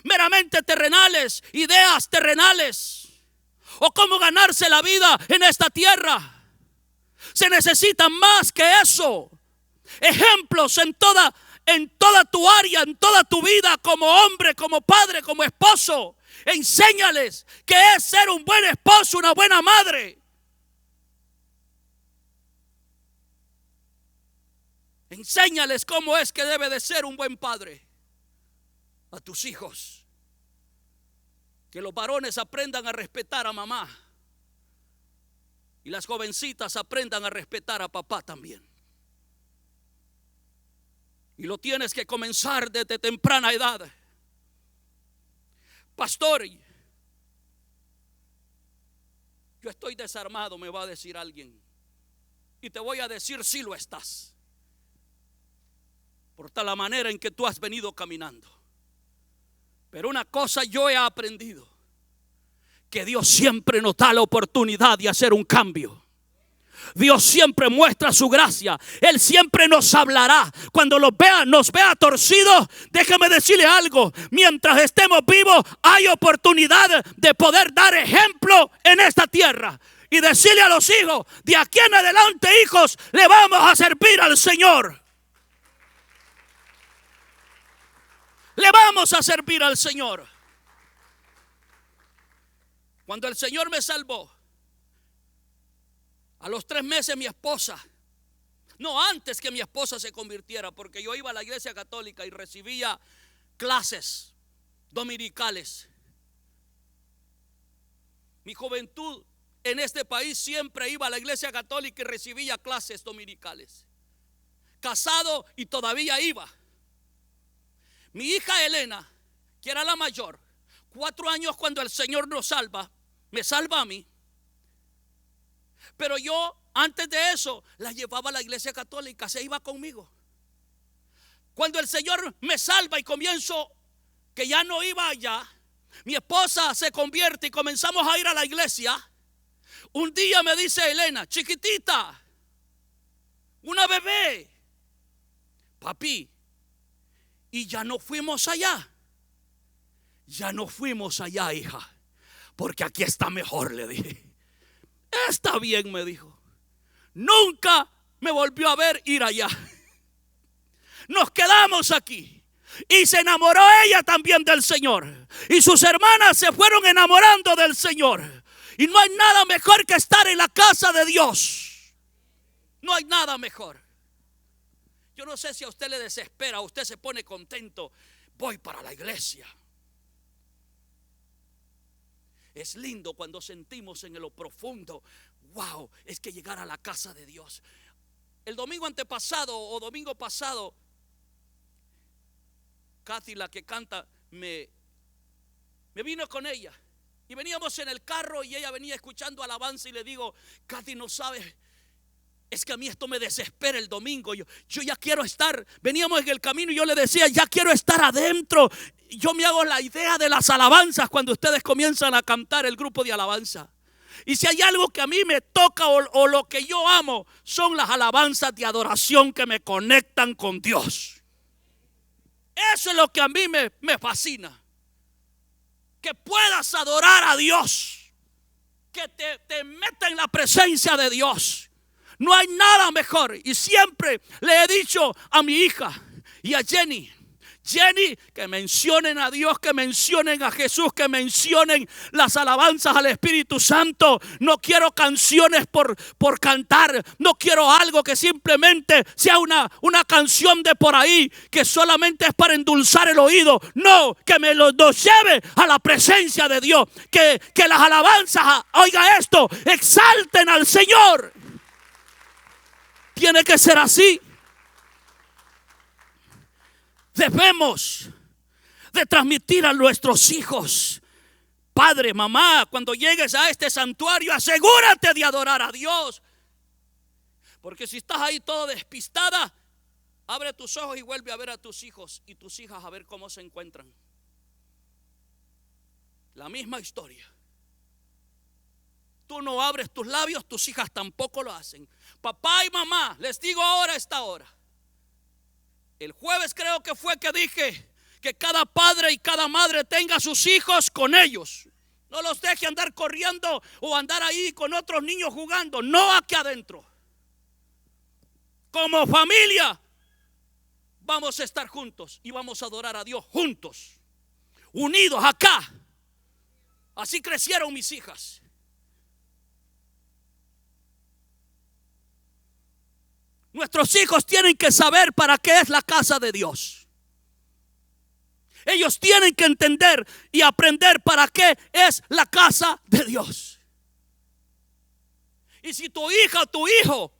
meramente terrenales, ideas terrenales, o cómo ganarse la vida en esta tierra. Se necesita más que eso. Ejemplos en toda tu área, en toda tu vida, como hombre, como padre, como esposo. Enséñales qué es ser un buen esposo, una buena madre. Enséñales cómo es que debe de ser un buen padre a tus hijos. Que los varones aprendan a respetar a mamá y las jovencitas aprendan a respetar a papá también. Y lo tienes que comenzar desde temprana edad. Pastor, yo estoy desarmado, me va a decir alguien. Y te voy a decir, sí lo estás. Por tal la manera en que tú has venido caminando. Pero una cosa yo he aprendido: que Dios siempre nos da la oportunidad de hacer un cambio. Dios siempre muestra su gracia. Él siempre nos hablará. Cuando nos vea torcidos, déjame decirle algo: mientras estemos vivos, hay oportunidad de poder dar ejemplo en esta tierra. Y decirle a los hijos: de aquí en adelante, hijos, le vamos a servir al Señor. Le vamos a servir al Señor. Cuando el Señor me salvó, a los 3 meses mi esposa, no, antes que mi esposa se convirtiera, porque yo iba a la iglesia católica y recibía clases dominicales. Mi juventud en este país siempre iba a la iglesia católica y recibía clases dominicales. Casado y todavía iba. Mi hija Elena, que era la mayor, 4 años cuando el Señor nos salva, me salva a mí. Pero yo antes de eso la llevaba a la iglesia católica, se iba conmigo. Cuando el Señor me salva y comienzo que ya no iba allá, mi esposa se convierte y comenzamos a ir a la iglesia. Un día me dice Elena, chiquitita, una bebé: papi, y ya no fuimos allá. Ya no fuimos allá, hija, porque aquí está mejor, le dije. Está bien, me dijo. Nunca me volvió a ver ir allá. Nos quedamos aquí. Y se enamoró ella también del Señor. Y sus hermanas se fueron enamorando del Señor. Y no hay nada mejor que estar en la casa de Dios. No hay nada mejor. Yo no sé si a usted le desespera, a usted se pone contento: voy para la iglesia. Es lindo cuando sentimos en lo profundo: wow, es que llegar a la casa de Dios. El domingo antepasado o domingo pasado, Kathy, la que canta, me vino con ella. Y veníamos en el carro y ella venía escuchando alabanza. Y le digo: Kathy, no sabes, es que a mí esto me desespera el domingo. Yo ya quiero estar. Veníamos en el camino y yo le decía: ya quiero estar adentro. Yo me hago la idea de las alabanzas cuando ustedes comienzan a cantar el grupo de alabanza. Y si hay algo que a mí me toca o lo que yo amo, son las alabanzas de adoración que me conectan con Dios. Eso es lo que a mí me fascina. Que puedas adorar a Dios, que te meta en la presencia de Dios. No hay nada mejor. Y siempre le he dicho a mi hija y a Jenny, que mencionen a Dios, que mencionen a Jesús, que mencionen las alabanzas al Espíritu Santo. No quiero canciones por cantar. No quiero algo que simplemente sea una canción de por ahí, que solamente es para endulzar el oído. No, que nos lleve a la presencia de Dios. Que las alabanzas, oiga esto, exalten al Señor. Tiene que ser así. Debemos de transmitir a nuestros hijos: padre, mamá, cuando llegues a este santuario, asegúrate de adorar a Dios. Porque si estás ahí todo despistada, abre tus ojos y vuelve a ver a tus hijos y tus hijas a ver cómo se encuentran. La misma historia. Tú no abres tus labios, tus hijas tampoco lo hacen. Papá y mamá, les digo ahora a esta hora. El jueves creo que fue que dije que cada padre y cada madre tenga a sus hijos con ellos. No los deje andar corriendo o andar ahí con otros niños jugando. No aquí adentro. como familia, vamos a estar juntos y vamos a adorar a Dios juntos, unidos acá. Así crecieron mis hijas. Nuestros hijos tienen que saber para qué es la casa de Dios. Ellos tienen que entender y aprender para qué es la casa de Dios. Y si tu hija o tu hijo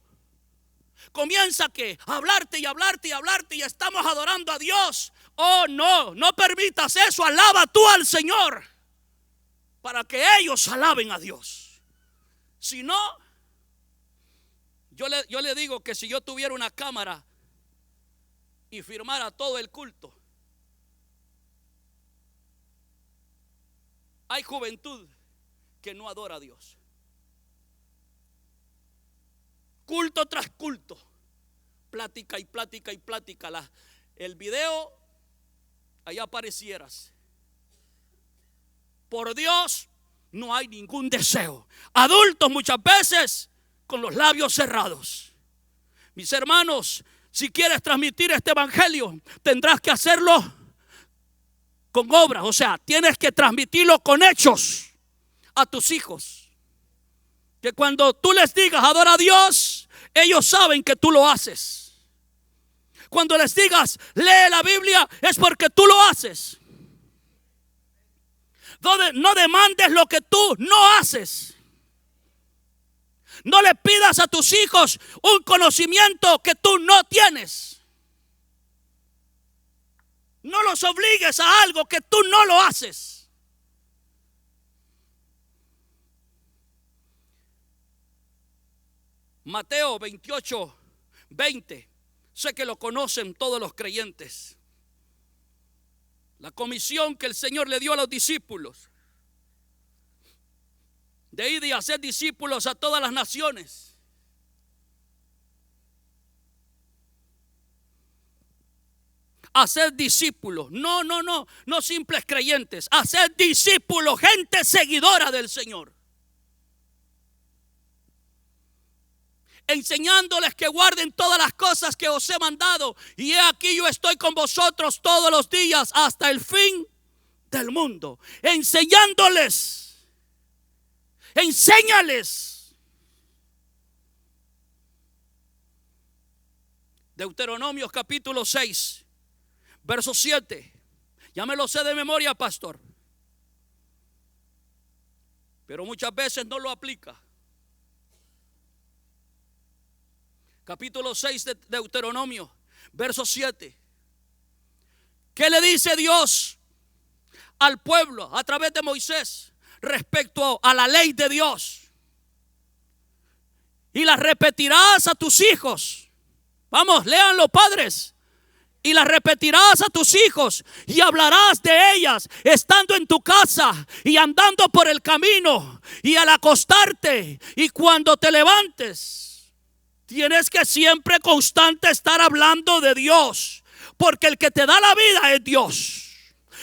comienza a hablarte y hablarte y hablarte y estamos adorando a Dios, oh no, no permitas eso. Alaba tú al Señor para que ellos alaben a Dios. Si no, yo le digo que si yo tuviera una cámara y filmara todo el culto, hay juventud que no adora a Dios. Culto tras culto, plática y plática y plática. El video, allá aparecieras. Por Dios no hay ningún deseo. Adultos muchas veces con los labios cerrados. Mis hermanos, si quieres transmitir este evangelio, tendrás que hacerlo con obras. O sea, tienes que transmitirlo con hechos a tus hijos. Que cuando tú les digas adora a Dios, ellos saben que tú lo haces. Cuando les digas lee la Biblia, es porque tú lo haces. No demandes lo que tú no haces. No le pidas a tus hijos un conocimiento que tú no tienes. No los obligues a algo que tú no lo haces. Mateo 28:20. Sé que lo conocen todos los creyentes. La comisión que el Señor le dio a los discípulos de ir y hacer discípulos a todas las naciones. Hacer discípulos, no simples creyentes, hacer discípulos, gente seguidora del Señor. Enseñándoles que guarden todas las cosas que os he mandado. Y he aquí yo estoy con vosotros todos los días hasta el fin del mundo. Enséñales. Deuteronomio capítulo 6, verso 7. Ya me lo sé de memoria, pastor, pero muchas veces no lo aplica. Capítulo 6 de Deuteronomio, verso 7. ¿Qué le dice Dios al pueblo a través de Moisés respecto a la ley de Dios? Y la repetirás a tus hijos. Vamos, léanlo, padres. Y las repetirás a tus hijos y hablarás de ellas estando en tu casa y andando por el camino y al acostarte y cuando te levantes. Tienes que siempre constante estar hablando de Dios, porque el que te da la vida es Dios.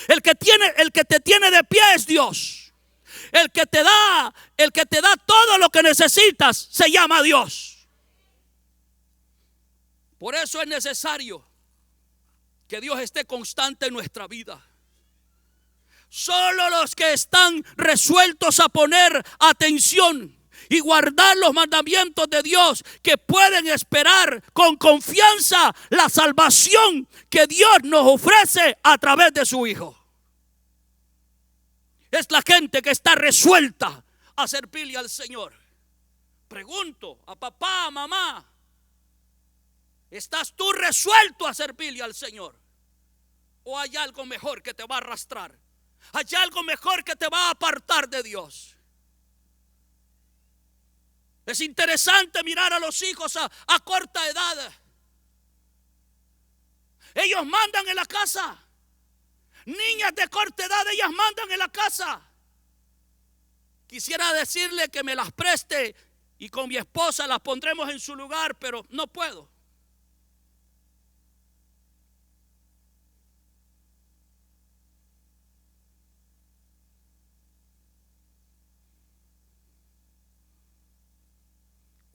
El que te tiene de pie es Dios. El que te da todo lo que necesitas se llama Dios. Por eso es necesario que Dios esté constante en nuestra vida. Solo los que están resueltos a poner atención y guardar los mandamientos de Dios, que pueden esperar con confianza la salvación que Dios nos ofrece a través de su Hijo. Es la gente que está resuelta a servirle al Señor. Pregunto a papá, a mamá, ¿estás tú resuelto a servirle al Señor? ¿O hay algo mejor que te va a arrastrar? ¿Hay algo mejor que te va a apartar de Dios? Es interesante mirar a los hijos a corta edad. Ellos mandan en la casa. Niñas de corta edad, ellas mandan en la casa. Quisiera decirle que me las preste y con mi esposa las pondremos en su lugar, pero no puedo.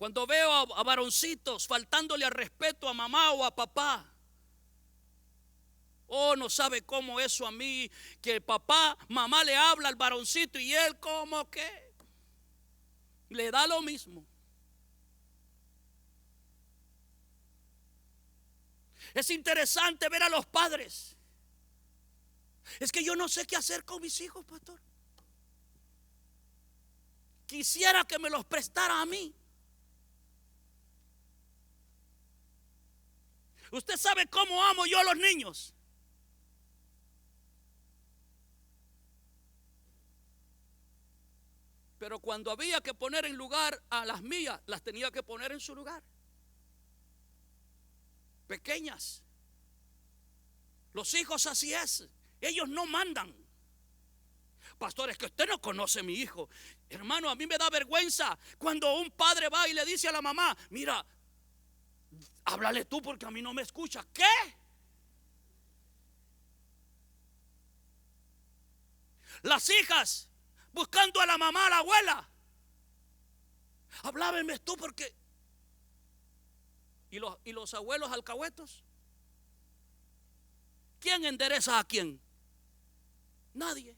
Cuando veo a varoncitos faltándole al respeto a mamá o a papá. Oh, no sabe cómo eso a mí, que papá, mamá le habla al varoncito y él como que le da lo mismo. Es interesante ver a los padres. Es que yo no sé qué hacer con mis hijos, pastor. Quisiera que me los prestara a mí. Usted sabe cómo amo yo a los niños. Pero cuando había que poner en lugar a las mías, las tenía que poner en su lugar. Pequeñas. Los hijos así es. Ellos no mandan. Pastor, es que usted no conoce a mi hijo. Hermano, a mí me da vergüenza cuando un padre va y le dice a la mamá: mira, háblale tú porque a mí no me escucha. ¿Qué? Las hijas buscando a la mamá, a la abuela. Hablábeme tú porque... ¿Y los abuelos alcahuetos? ¿Quién endereza a quién? Nadie.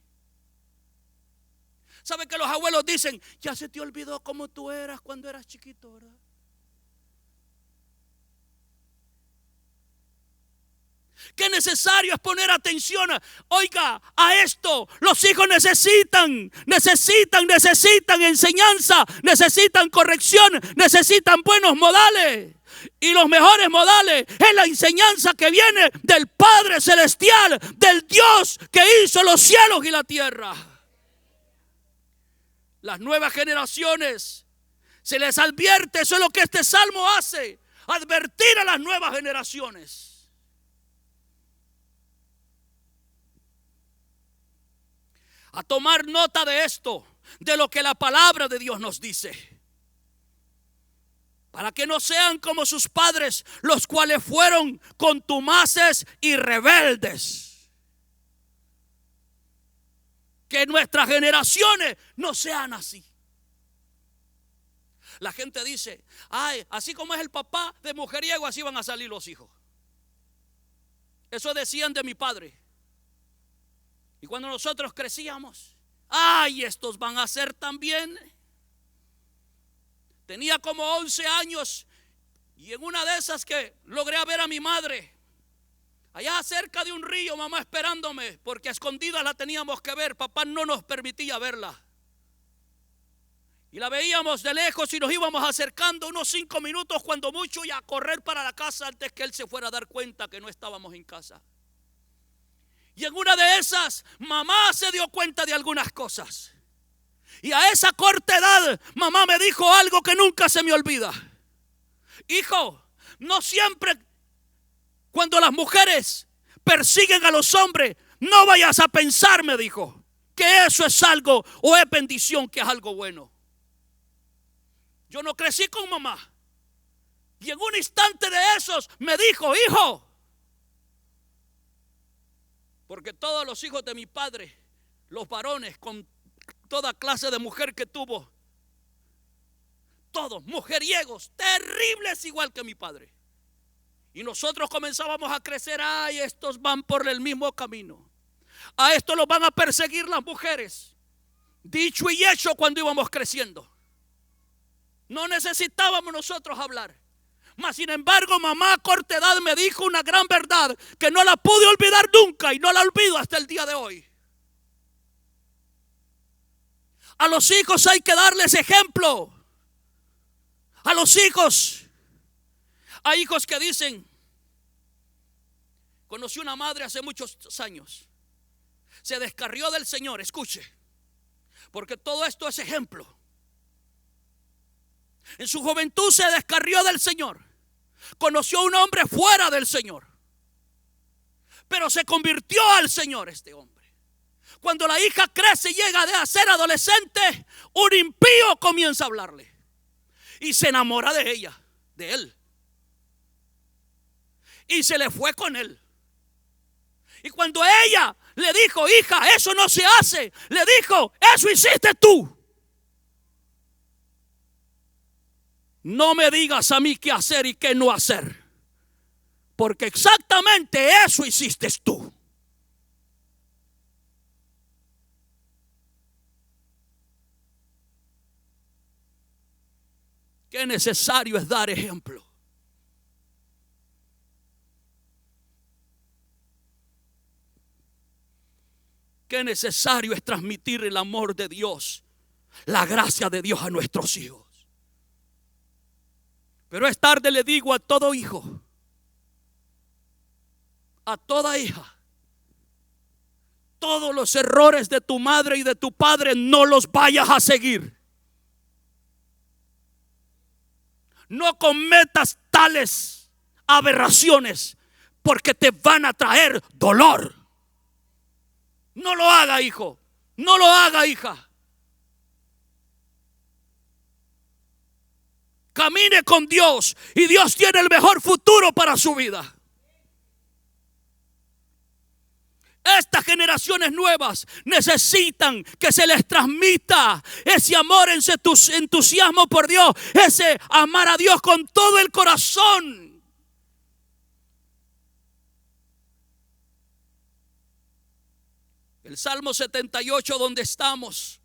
¿Sabe que los abuelos dicen: ya se te olvidó cómo tú eras cuando eras chiquito, verdad? Qué necesario es poner atención, oiga, a esto. Los hijos necesitan enseñanza, necesitan corrección, necesitan buenos modales. Y los mejores modales es la enseñanza que viene del Padre Celestial, del Dios que hizo los cielos y la tierra. Las nuevas generaciones, se les advierte, eso es lo que este salmo hace, advertir a las nuevas generaciones. A tomar nota de esto, de lo que la palabra de Dios nos dice. Para que no sean como sus padres, los cuales fueron contumaces y rebeldes. Que nuestras generaciones no sean así. La gente dice: ay, así como es el papá de mujeriego, así van a salir los hijos. Eso decían de mi padre. Y cuando nosotros crecíamos: ay, estos van a ser también. Tenía como 11 años y en una de esas que logré ver a mi madre allá cerca de un río, mamá esperándome, porque a escondidas la teníamos que ver. Papá no nos permitía verla. Y la veíamos de lejos y nos íbamos acercando unos 5 minutos cuando mucho, y a correr para la casa antes que él se fuera a dar cuenta que no estábamos en casa. Y en una de esas, mamá se dio cuenta de algunas cosas. Y a esa corta edad, mamá me dijo algo que nunca se me olvida: hijo, no siempre cuando las mujeres persiguen a los hombres, no vayas a pensar, me dijo, que eso es algo o es bendición, que es algo bueno. Yo no crecí con mamá. Y en un instante de esos me dijo: hijo, porque todos los hijos de mi padre, los varones, con toda clase de mujer que tuvo, todos mujeriegos, terribles igual que mi padre. Y nosotros comenzábamos a crecer: ay, estos van por el mismo camino. A estos los van a perseguir las mujeres. Dicho y hecho cuando íbamos creciendo. No necesitábamos nosotros hablar. Mas sin embargo, mamá a corta edad me dijo una gran verdad que no la pude olvidar nunca y no la olvido hasta el día de hoy. A los hijos hay que darles ejemplo. A los hijos. Hay hijos que dicen: conocí una madre hace muchos años, se descarrió del Señor. Escuche, porque todo esto es ejemplo. En su juventud se descarrió del Señor. Conoció a un hombre fuera del Señor, pero se convirtió al Señor este hombre. Cuando la hija crece y llega a ser adolescente, un impío comienza a hablarle y se enamora de ella, de él, y se le fue con él. Y cuando ella le dijo: hija, eso no se hace, le dijo: eso hiciste tú. no me digas a mí qué hacer y qué no hacer, porque exactamente eso hiciste tú. Qué necesario es dar ejemplo. Qué necesario es transmitir el amor de Dios, la gracia de Dios a nuestros hijos. Pero es tarde, le digo a todo hijo, a toda hija: todos los errores de tu madre y de tu padre no los vayas a seguir. No cometas tales aberraciones, porque te van a traer dolor. No lo haga, hijo. No lo haga, hija. Camine con Dios y Dios tiene el mejor futuro para su vida. Estas generaciones nuevas necesitan que se les transmita ese amor, ese entusiasmo por Dios, ese amar a Dios con todo el corazón. El Salmo 78, donde estamos,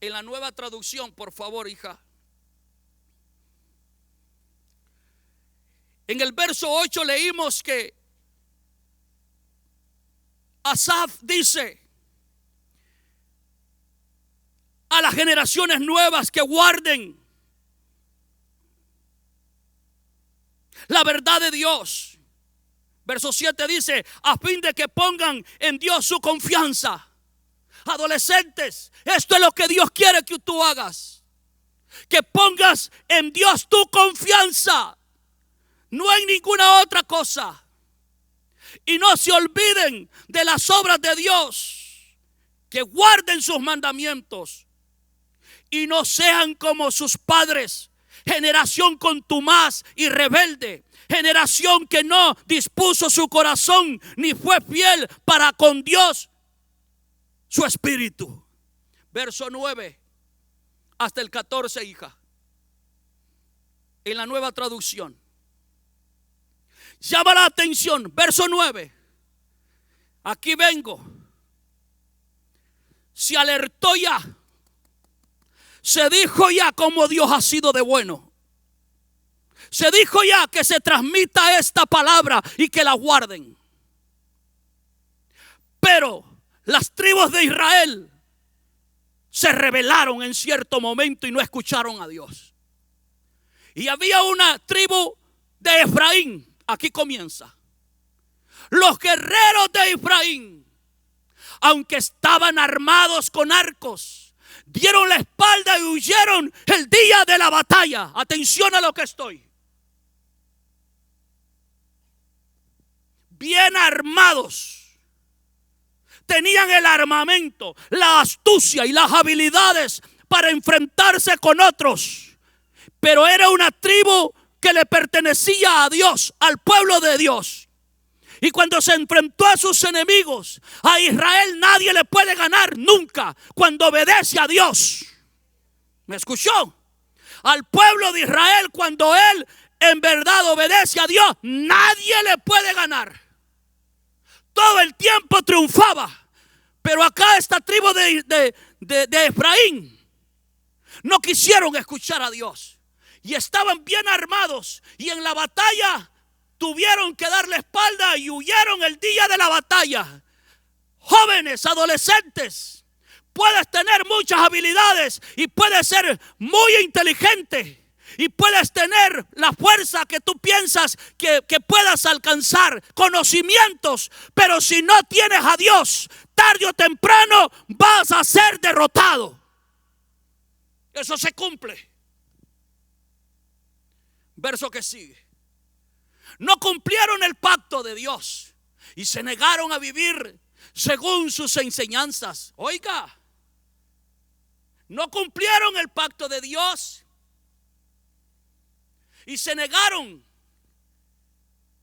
en la Nueva Traducción, por favor, hija. En el verso 8 leímos que Asaf dice a las generaciones nuevas que guarden la verdad de Dios. Verso 7 dice: a fin de que pongan en Dios su confianza. Adolescentes, esto es lo que Dios quiere que tú hagas. Que pongas en Dios tu confianza. No hay ninguna otra cosa. Y no se olviden de las obras de Dios. Que guarden sus mandamientos. Y no sean como sus padres, generación contumaz y rebelde, generación que no dispuso su corazón ni fue fiel para con Dios su espíritu. Verso 9 hasta el 14, hija, en la Nueva Traducción. Llama la atención, verso 9. Aquí vengo. Se alertó ya. Se dijo ya cómo Dios ha sido de bueno. Se dijo ya que se transmita esta palabra y que la guarden. Pero las tribus de Israel se rebelaron en cierto momento y no escucharon a Dios. Y había una tribu de Efraín. Aquí comienza. Los guerreros de Efraín, aunque estaban armados con arcos, dieron la espalda y huyeron el día de la batalla. Atención a lo que estoy. Bien armados. Tenían el armamento, la astucia y las habilidades para enfrentarse con otros. Pero era una tribu que le pertenecía a Dios, al pueblo de Dios. Y cuando se enfrentó a sus enemigos, a Israel nadie le puede ganar nunca cuando obedece a Dios. ¿Me escuchó? Al pueblo de Israel, cuando él en verdad obedece a Dios, nadie le puede ganar. Todo el tiempo triunfaba. Pero acá esta tribu de Efraín no quisieron escuchar a Dios. Y estaban bien armados. Y en la batalla tuvieron que dar la espalda y huyeron el día de la batalla. Jóvenes, adolescentes, puedes tener muchas habilidades y puedes ser muy inteligente. Y puedes tener la fuerza que tú piensas que puedas alcanzar, conocimientos. Pero si no tienes a Dios, tarde o temprano vas a ser derrotado. Eso se cumple. Verso que sigue. No cumplieron el pacto de Dios y se negaron a vivir según sus enseñanzas. Oiga, no cumplieron el pacto de Dios y se negaron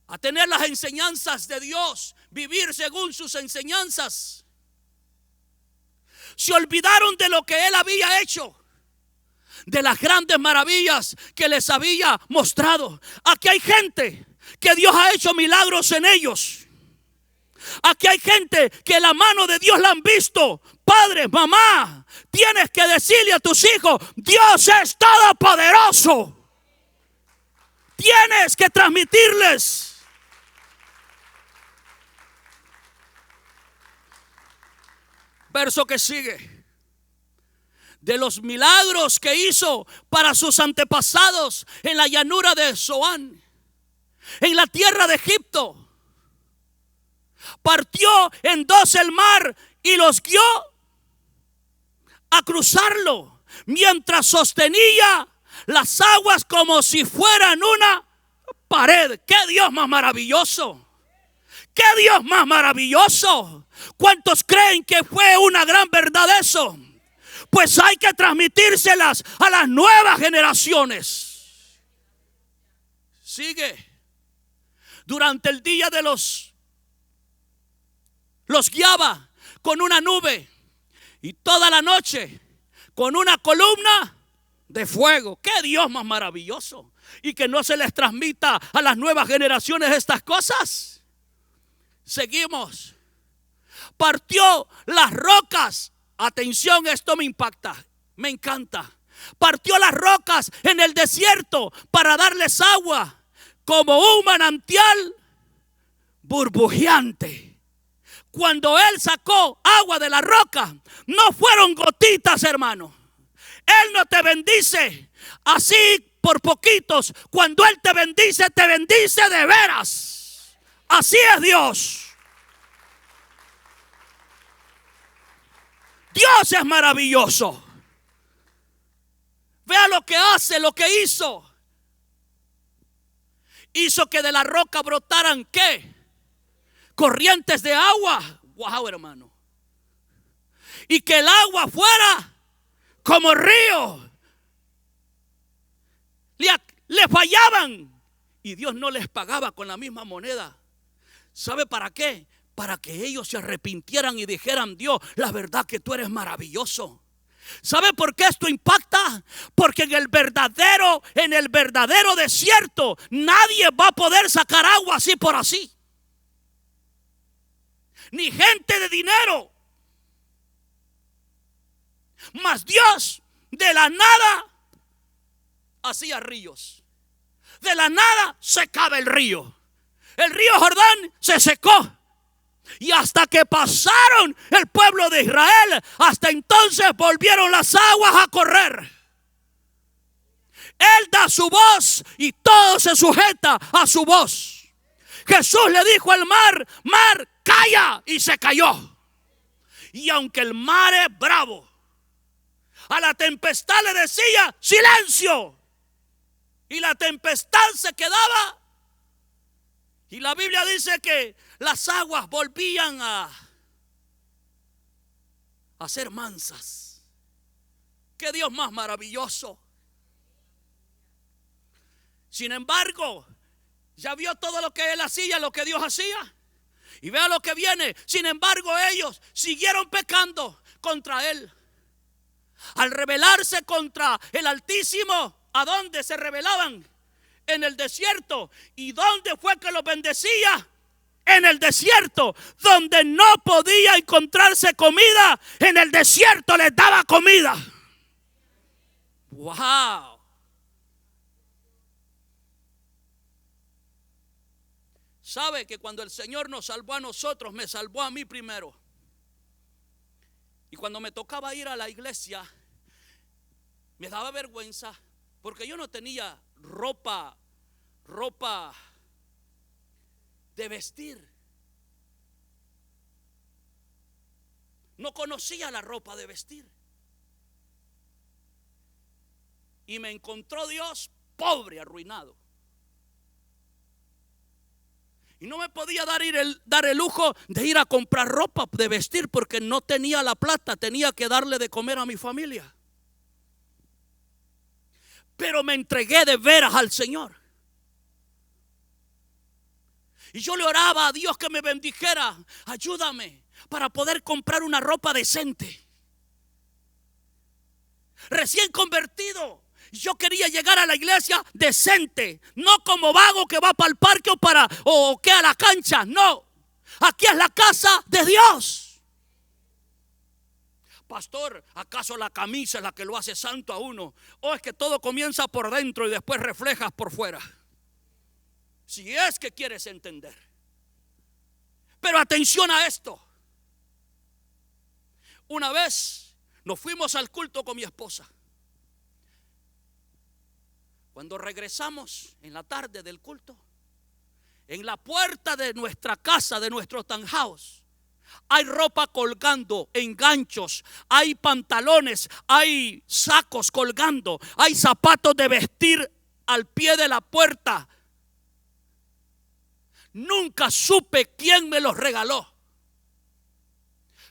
a tener las enseñanzas de Dios, vivir según sus enseñanzas. se olvidaron de lo que Él había hecho, de las grandes maravillas que les había mostrado. Aquí hay gente que Dios ha hecho milagros en ellos. Aquí hay gente que la mano de Dios la han visto. Padre, mamá, tienes que decirle a tus hijos: Dios es todopoderoso. Tienes que transmitirles. Verso que sigue. De los milagros que hizo para sus antepasados en la llanura de Zoán, en la tierra de Egipto. Partió en dos el mar y los guió a cruzarlo, mientras sostenía las aguas como si fueran una pared. ¡Qué Dios más maravilloso! ¡Qué Dios más maravilloso! ¿Cuántos creen que fue una gran verdad eso? Pues hay que transmitírselas a las nuevas generaciones. Sigue. Durante el día de los guiaba con una nube, y toda la noche con una columna de fuego. ¡Qué Dios más maravilloso! Y que no se les transmita a las nuevas generaciones estas cosas. Seguimos. Partió las rocas. Atención, esto me impacta, me encanta. Partió las rocas en el desierto para darles agua, como un manantial burbujeante. Cuando Él sacó agua de la roca, no fueron gotitas, hermano. Él no te bendice así por poquitos. Cuando Él te bendice de veras. Así es Dios. Dios es maravilloso. Vea lo que hace, lo que hizo. Hizo que de la roca brotaran, ¿qué? Corrientes de agua. Wow, hermano. Y que el agua fuera como río. Le fallaban y Dios no les pagaba con la misma moneda. ¿Sabe para qué? Para que ellos se arrepintieran y dijeran: Dios, la verdad que tú eres maravilloso. ¿Sabe por qué esto impacta? Porque en el verdadero desierto nadie va a poder sacar agua así por así. Ni gente de dinero. Mas Dios de la nada hacía ríos. De la nada secaba el río. El río Jordán se secó. Y hasta que pasaron el pueblo de Israel, hasta entonces volvieron las aguas a correr. Él da su voz y todo se sujeta a su voz. Jesús le dijo al mar: mar, calla, y se cayó. Y aunque el mar es bravo, a la tempestad le decía: silencio. Y la tempestad se quedaba. Y la Biblia dice que las aguas volvían a ser mansas. ¡Qué Dios más maravilloso! Sin embargo, ya vio todo lo que Él hacía, lo que Dios hacía. Y vea lo que viene. Sin embargo, ellos siguieron pecando contra Él. Al rebelarse contra el Altísimo, ¿a dónde se rebelaban? En el desierto. ¿Y dónde fue que los bendecía? En el desierto. Donde no podía encontrarse comida, en el desierto les daba comida. ¡Wow! ¿Sabe que cuando el Señor nos salvó a nosotros, me salvó a mí primero? Y cuando me tocaba ir a la iglesia, me daba vergüenza, porque yo no tenía ropa de vestir. No conocía la ropa de vestir. Y me encontró Dios pobre, arruinado. Y no me podía dar el lujo de ir a comprar ropa de vestir, porque no tenía la plata, tenía que darle de comer a mi familia. Pero me entregué de veras al Señor. Y yo le oraba a Dios que me bendijera. Ayúdame para poder comprar una ropa decente. recién convertido. Yo quería llegar a la iglesia decente, no como vago que va para el parque o que a la cancha. No, aquí es la casa de Dios. Pastor, ¿acaso la camisa es la que lo hace santo a uno? ¿O es que todo comienza por dentro y después reflejas por fuera? Si es que quieres entender. Pero atención a esto. Una vez nos fuimos al culto con mi esposa. Cuando regresamos en la tarde del culto, en la puerta de nuestra casa, de nuestro townhouse, hay ropa colgando en ganchos, hay pantalones, hay sacos colgando, hay zapatos de vestir al pie de la puerta. Nunca supe quién me los regaló.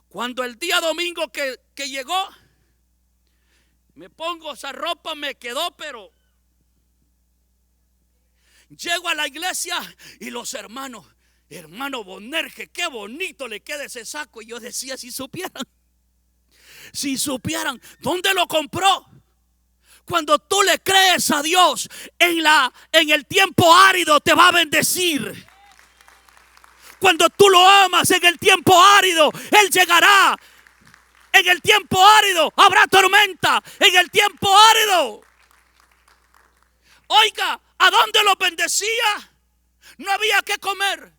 Cuando el día domingo que llegó, me pongo esa ropa, me quedó, pero llego a la iglesia y los hermano Bonerge, qué bonito le queda ese saco. Y yo decía, si supieran, ¿dónde lo compró? Cuando tú le crees a Dios, en el tiempo árido te va a bendecir. Cuando tú lo amas en el tiempo árido, Él llegará. En el tiempo árido habrá tormenta. En el tiempo árido. Oiga, ¿a dónde lo bendecía? No había que comer.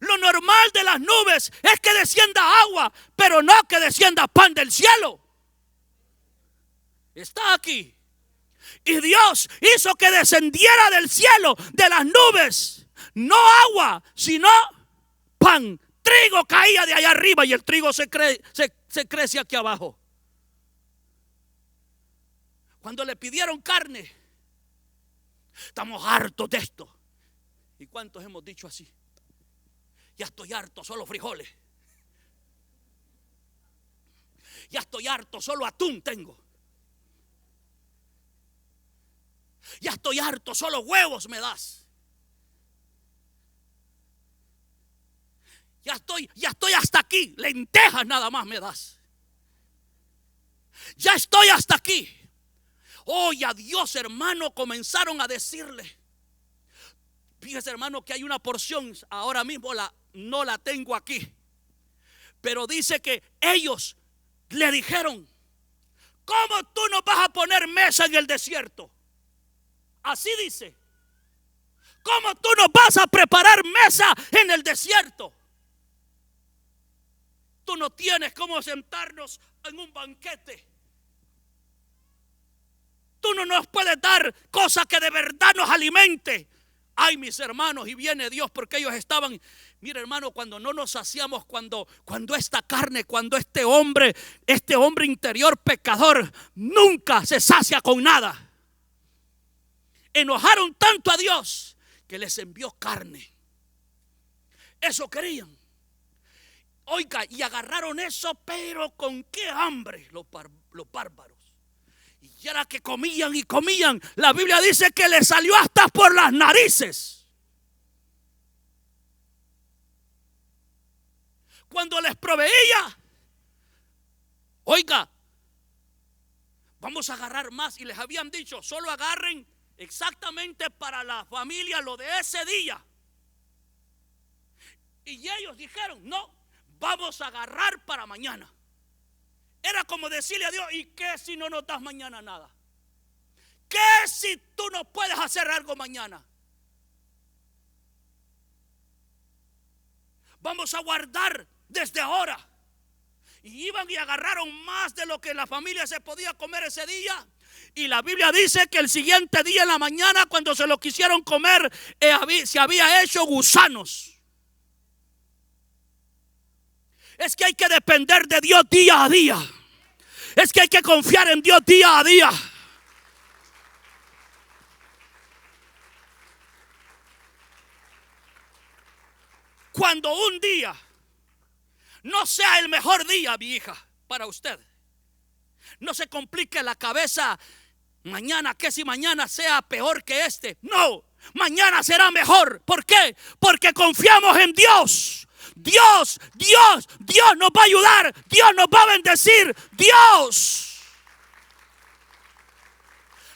Lo normal de las nubes es que descienda agua, pero no que descienda pan del cielo. Está aquí. Y Dios hizo que descendiera del cielo, de las nubes, no agua, sino pan. Trigo caía de allá arriba y el trigo se crece aquí abajo. Cuando le pidieron carne, estamos hartos de esto. ¿Y cuántos hemos dicho así? Ya estoy harto, solo frijoles. Ya estoy harto, solo atún tengo. Ya estoy harto, solo huevos me das. Ya estoy hasta aquí, lentejas nada más me das. Ya estoy hasta aquí. Oye, a Dios, hermano, comenzaron a decirle. Fíjese, hermano, que hay una porción, ahora mismo no la tengo aquí, pero dice que ellos le dijeron: ¿cómo tú nos vas a poner mesa en el desierto? Así dice. ¿Cómo tú nos vas a preparar mesa en el desierto? Tú no tienes cómo sentarnos en un banquete. Tú no nos puedes dar cosa que de verdad nos alimente. Ay, mis hermanos, y viene Dios, porque ellos estaban, mira, hermano, cuando no nos saciamos, cuando esta carne, cuando este hombre interior pecador nunca se sacia con nada. Enojaron tanto a Dios que les envió carne. Eso querían. Oiga, y agarraron eso, pero con qué hambre los bárbaros. Y era que comían y comían. La Biblia dice que les salió hasta por las narices. Cuando les proveía, oiga, vamos a agarrar más. Y les habían dicho, solo agarren exactamente para la familia lo de ese día. Y ellos dijeron, no, vamos a agarrar para mañana. Era como decirle a Dios, ¿y qué si no nos das mañana nada? ¿Qué si tú no puedes hacer algo mañana? Vamos a guardar desde ahora. Y iban y agarraron más de lo que la familia se podía comer ese día. Y la Biblia dice que el siguiente día en la mañana, cuando se lo quisieron comer, se había hecho gusanos. Es que hay que depender de Dios día a día. Es que hay que confiar en Dios día a día. Cuando un día no sea el mejor día, mi hija, para usted, no se complique la cabeza. Mañana, ¿qué si mañana sea peor que este? No, mañana será mejor. ¿Por qué? Porque confiamos en Dios. Dios nos va a ayudar. Dios nos va a bendecir. Dios.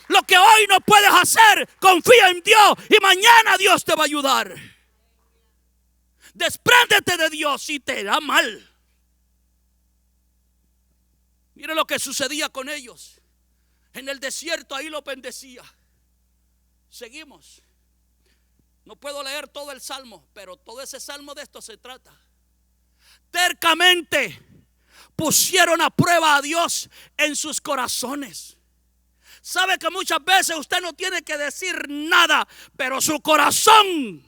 Lo que hoy no puedes hacer, confía en Dios y mañana Dios te va a ayudar. Despréndete de Dios y te irá mal. Mire lo que sucedía con ellos. En el desierto ahí lo bendecía. Seguimos. No puedo leer todo el salmo, pero todo ese salmo de esto se trata. Tercamente pusieron a prueba a Dios en sus corazones. Sabe que muchas veces usted no tiene que decir nada, pero su corazón,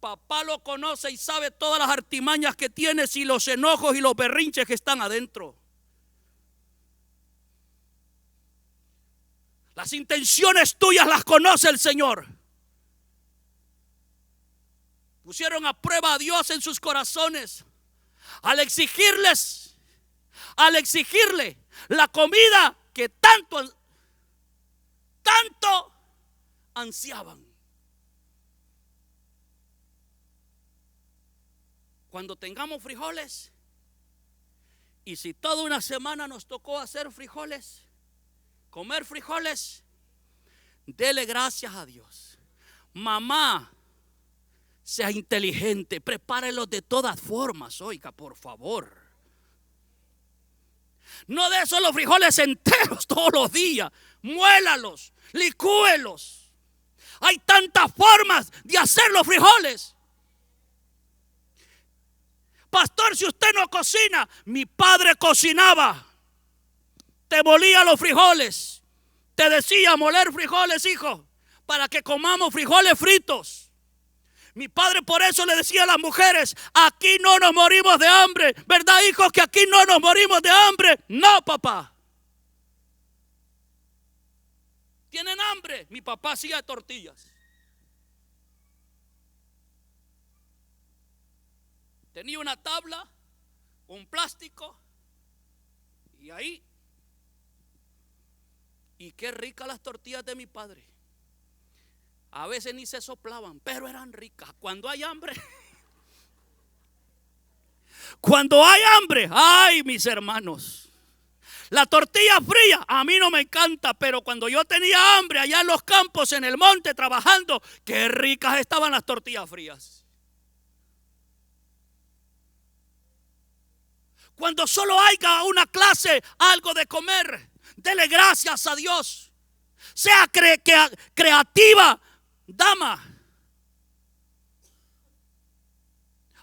papá lo conoce y sabe todas las artimañas que tienes y los enojos y los berrinches que están adentro. Las intenciones tuyas las conoce el Señor. Pusieron a prueba a Dios en sus corazones al exigirle la comida que tanto ansiaban. Cuando tengamos frijoles, y si toda una semana nos tocó hacer frijoles, comer frijoles, dele gracias a Dios. Mamá, sea inteligente, prepárelos de todas formas, oiga, por favor. No de esos los frijoles enteros todos los días, muélalos, licúelos. Hay tantas formas de hacer los frijoles. Pastor, si usted no cocina, mi padre cocinaba. Te molía los frijoles. Te decía moler frijoles, hijo, para que comamos frijoles fritos. Mi padre por eso le decía a las mujeres: aquí no nos morimos de hambre. ¿Verdad, hijos, que aquí no nos morimos de hambre? No, papá. ¿Tienen hambre? Mi papá hacía tortillas. Tenía una tabla, un plástico, y ahí. Y qué ricas las tortillas de mi padre. A veces ni se soplaban, pero eran ricas. Cuando hay hambre, ay, mis hermanos, la tortilla fría a mí no me encanta, pero cuando yo tenía hambre allá en los campos, en el monte, trabajando, qué ricas estaban las tortillas frías. Cuando solo haya una clase, algo de comer, dele gracias a Dios. Sea creativa, dama.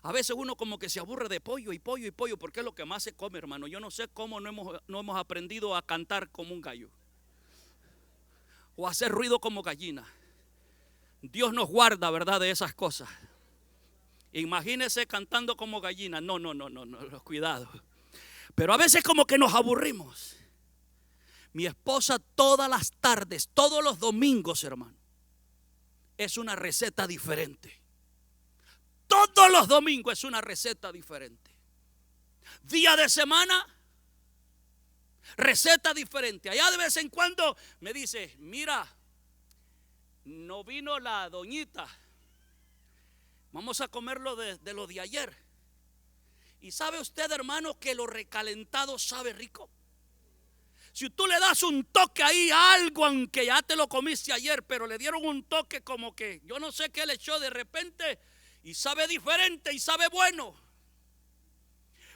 A veces uno como que se aburre de pollo y pollo y pollo, porque es lo que más se come, hermano. Yo no sé cómo no hemos aprendido a cantar como un gallo o a hacer ruido como gallina. Dios nos guarda, ¿verdad?, de esas cosas. Imagínese cantando como gallina. No, cuidado. Pero a veces como que nos aburrimos. Mi esposa todas las tardes, todos los domingos, hermano, es una receta diferente. Todos los domingos es una receta diferente. Día de semana, receta diferente. Allá de vez en cuando me dice: mira, no vino la doñita, vamos a comerlo de lo de ayer. Y sabe usted, hermano, que lo recalentado sabe rico. Si tú le das un toque ahí a algo, aunque ya te lo comiste ayer, pero le dieron un toque como que yo no sé qué le echó de repente, y sabe diferente y sabe bueno.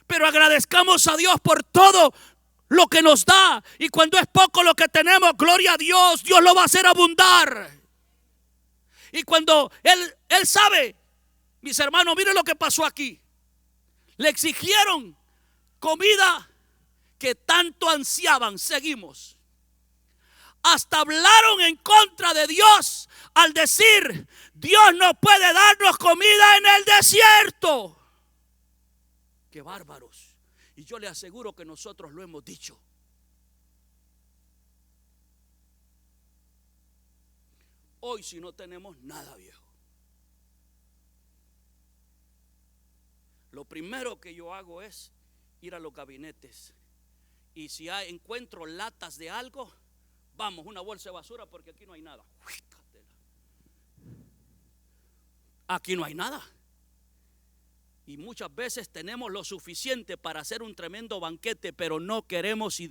Pero agradezcamos a Dios por todo lo que nos da. Y cuando es poco lo que tenemos, gloria a Dios, Dios lo va a hacer abundar. Y cuando Él sabe, mis hermanos, miren lo que pasó aquí. Le exigieron comida que tanto ansiaban. Seguimos. Hasta hablaron en contra de Dios al decir: Dios no puede darnos comida en el desierto. Qué bárbaros. Y yo le aseguro que nosotros lo hemos dicho. Hoy si no tenemos nada, viejo, lo primero que yo hago es ir a los gabinetes. Y si encuentro latas de algo, vamos, una bolsa de basura, porque aquí no hay nada. Aquí no hay nada. Y muchas veces tenemos lo suficiente para hacer un tremendo banquete, pero no queremos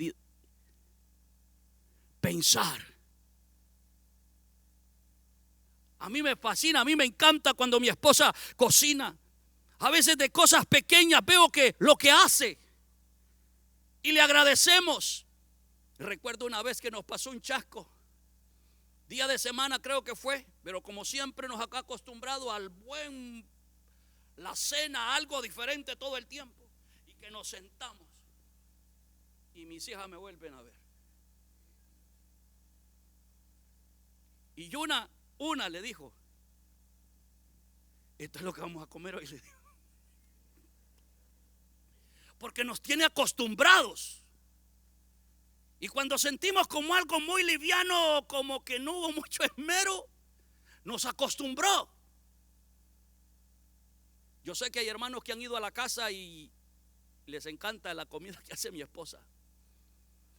pensar A mí me fascina, a mí me encanta cuando mi esposa cocina. A veces de cosas pequeñas veo que lo que hace y le agradecemos. Recuerdo una vez que nos pasó un chasco. Día de semana creo que fue, pero como siempre nos ha acostumbrado al la cena, algo diferente todo el tiempo. Y que nos sentamos y mis hijas me vuelven a ver. Y una le dijo: esto es lo que vamos a comer hoy, le dijo. Porque nos tiene acostumbrados. Y cuando sentimos como algo muy liviano, como que no hubo mucho esmero, nos acostumbró. Yo sé que hay hermanos que han ido a la casa y les encanta la comida que hace mi esposa.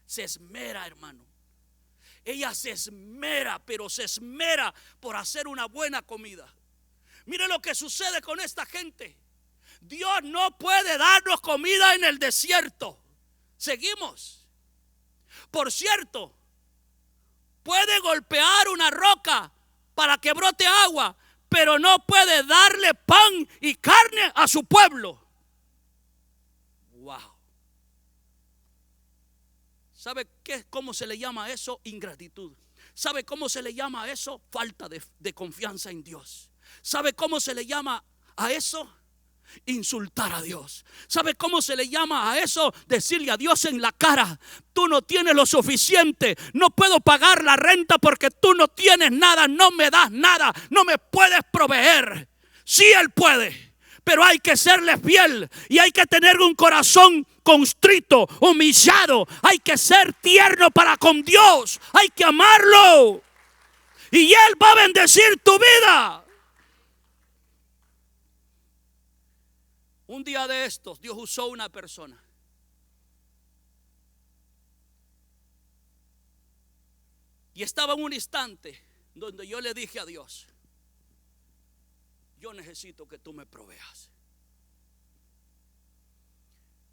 Se esmera, hermano. Ella se esmera, pero se esmera por hacer una buena comida. Mire lo que sucede con esta gente. Dios no puede darnos comida en el desierto. Seguimos. Por cierto, puede golpear una roca para que brote agua, pero no puede darle pan y carne a su pueblo. Wow. ¿Sabe cómo se le llama eso? Ingratitud. ¿Sabe cómo se le llama a eso? Falta de confianza en Dios. ¿Sabe cómo se le llama a eso? Insultar a Dios. ¿Sabe cómo se le llama a eso? Decirle a Dios en la cara: tú no tienes lo suficiente, no puedo pagar la renta porque tú no tienes nada, no me das nada, no me puedes proveer. Sí, Él puede, pero hay que serle fiel y hay que tener un corazón constrito, humillado. Hay que ser tierno para con Dios, hay que amarlo y Él va a bendecir tu vida. Un día de estos Dios usó una persona. Y estaba en un instante donde yo le dije a Dios: yo necesito que tú me proveas.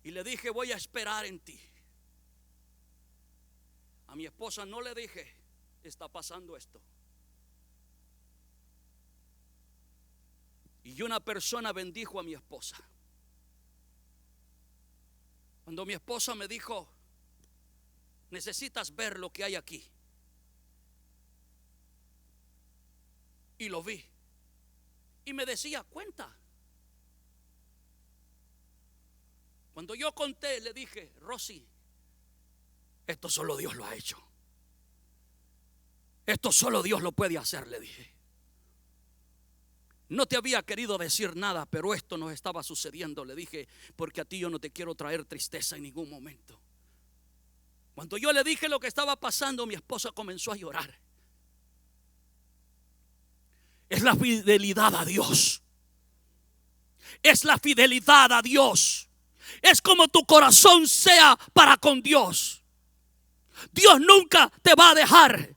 Y le dije: voy a esperar en ti. A mi esposa no le dije: está pasando esto. Y una persona bendijo a mi esposa. Cuando mi esposa me dijo: necesitas ver lo que hay aquí. Y lo vi. Y me decía: cuenta. Cuando yo conté, le dije: Rosy, esto solo Dios lo ha hecho. Esto solo Dios lo puede hacer, le dije. No te había querido decir nada, pero esto nos estaba sucediendo, le dije, porque a ti yo no te quiero traer tristeza en ningún momento. Cuando yo le dije lo que estaba pasando, mi esposa comenzó a llorar. Es la fidelidad a Dios. Es la fidelidad a Dios. Es como tu corazón sea para con Dios. Dios nunca te va a dejar.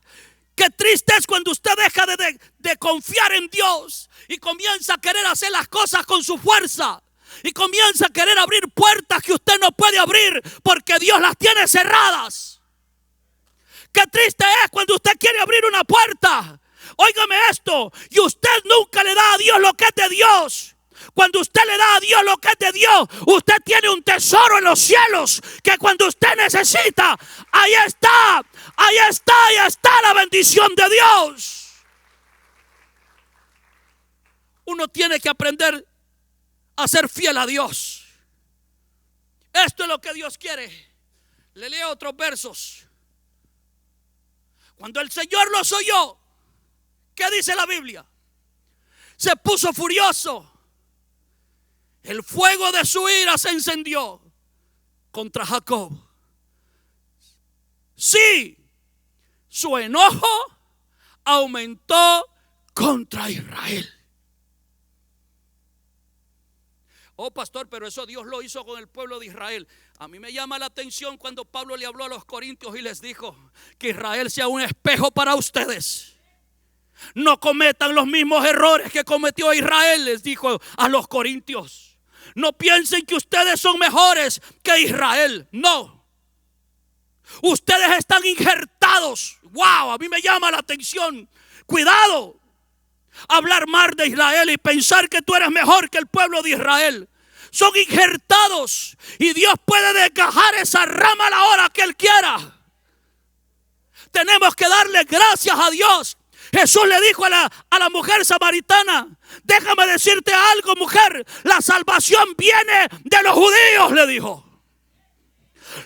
Qué triste es cuando usted deja de confiar en Dios y comienza a querer hacer las cosas con su fuerza y comienza a querer abrir puertas que usted no puede abrir porque Dios las tiene cerradas. Qué triste es cuando usted quiere abrir una puerta, óigame esto, y usted nunca le da a Dios lo que es de Dios. Cuando usted le da a Dios lo que es de Dios, usted tiene un tesoro en los cielos que cuando usted necesita, ahí está la bendición de Dios. Uno tiene que aprender a ser fiel a Dios. Esto es lo que Dios quiere. Le leo otros versos. Cuando el Señor los oyó, ¿qué dice la Biblia? Se puso furioso. El fuego de su ira se encendió contra Jacob. Sí, su enojo aumentó contra Israel. Oh, pastor, pero eso Dios lo hizo con el pueblo de Israel. A mí me llama la atención cuando Pablo le habló a los corintios y les dijo que Israel sea un espejo para ustedes. No cometan los mismos errores que cometió Israel, les dijo a los corintios. No piensen que ustedes son mejores que Israel. No. Ustedes están injertados. Wow, a mí me llama la atención. Cuidado. hablar mal de Israel y pensar que tú eres mejor que el pueblo de Israel. Son injertados y Dios puede desgajar esa rama a la hora que Él quiera. Tenemos que darle gracias a Dios. Jesús le dijo a la mujer samaritana: déjame decirte algo, mujer, la salvación viene de los judíos, le dijo.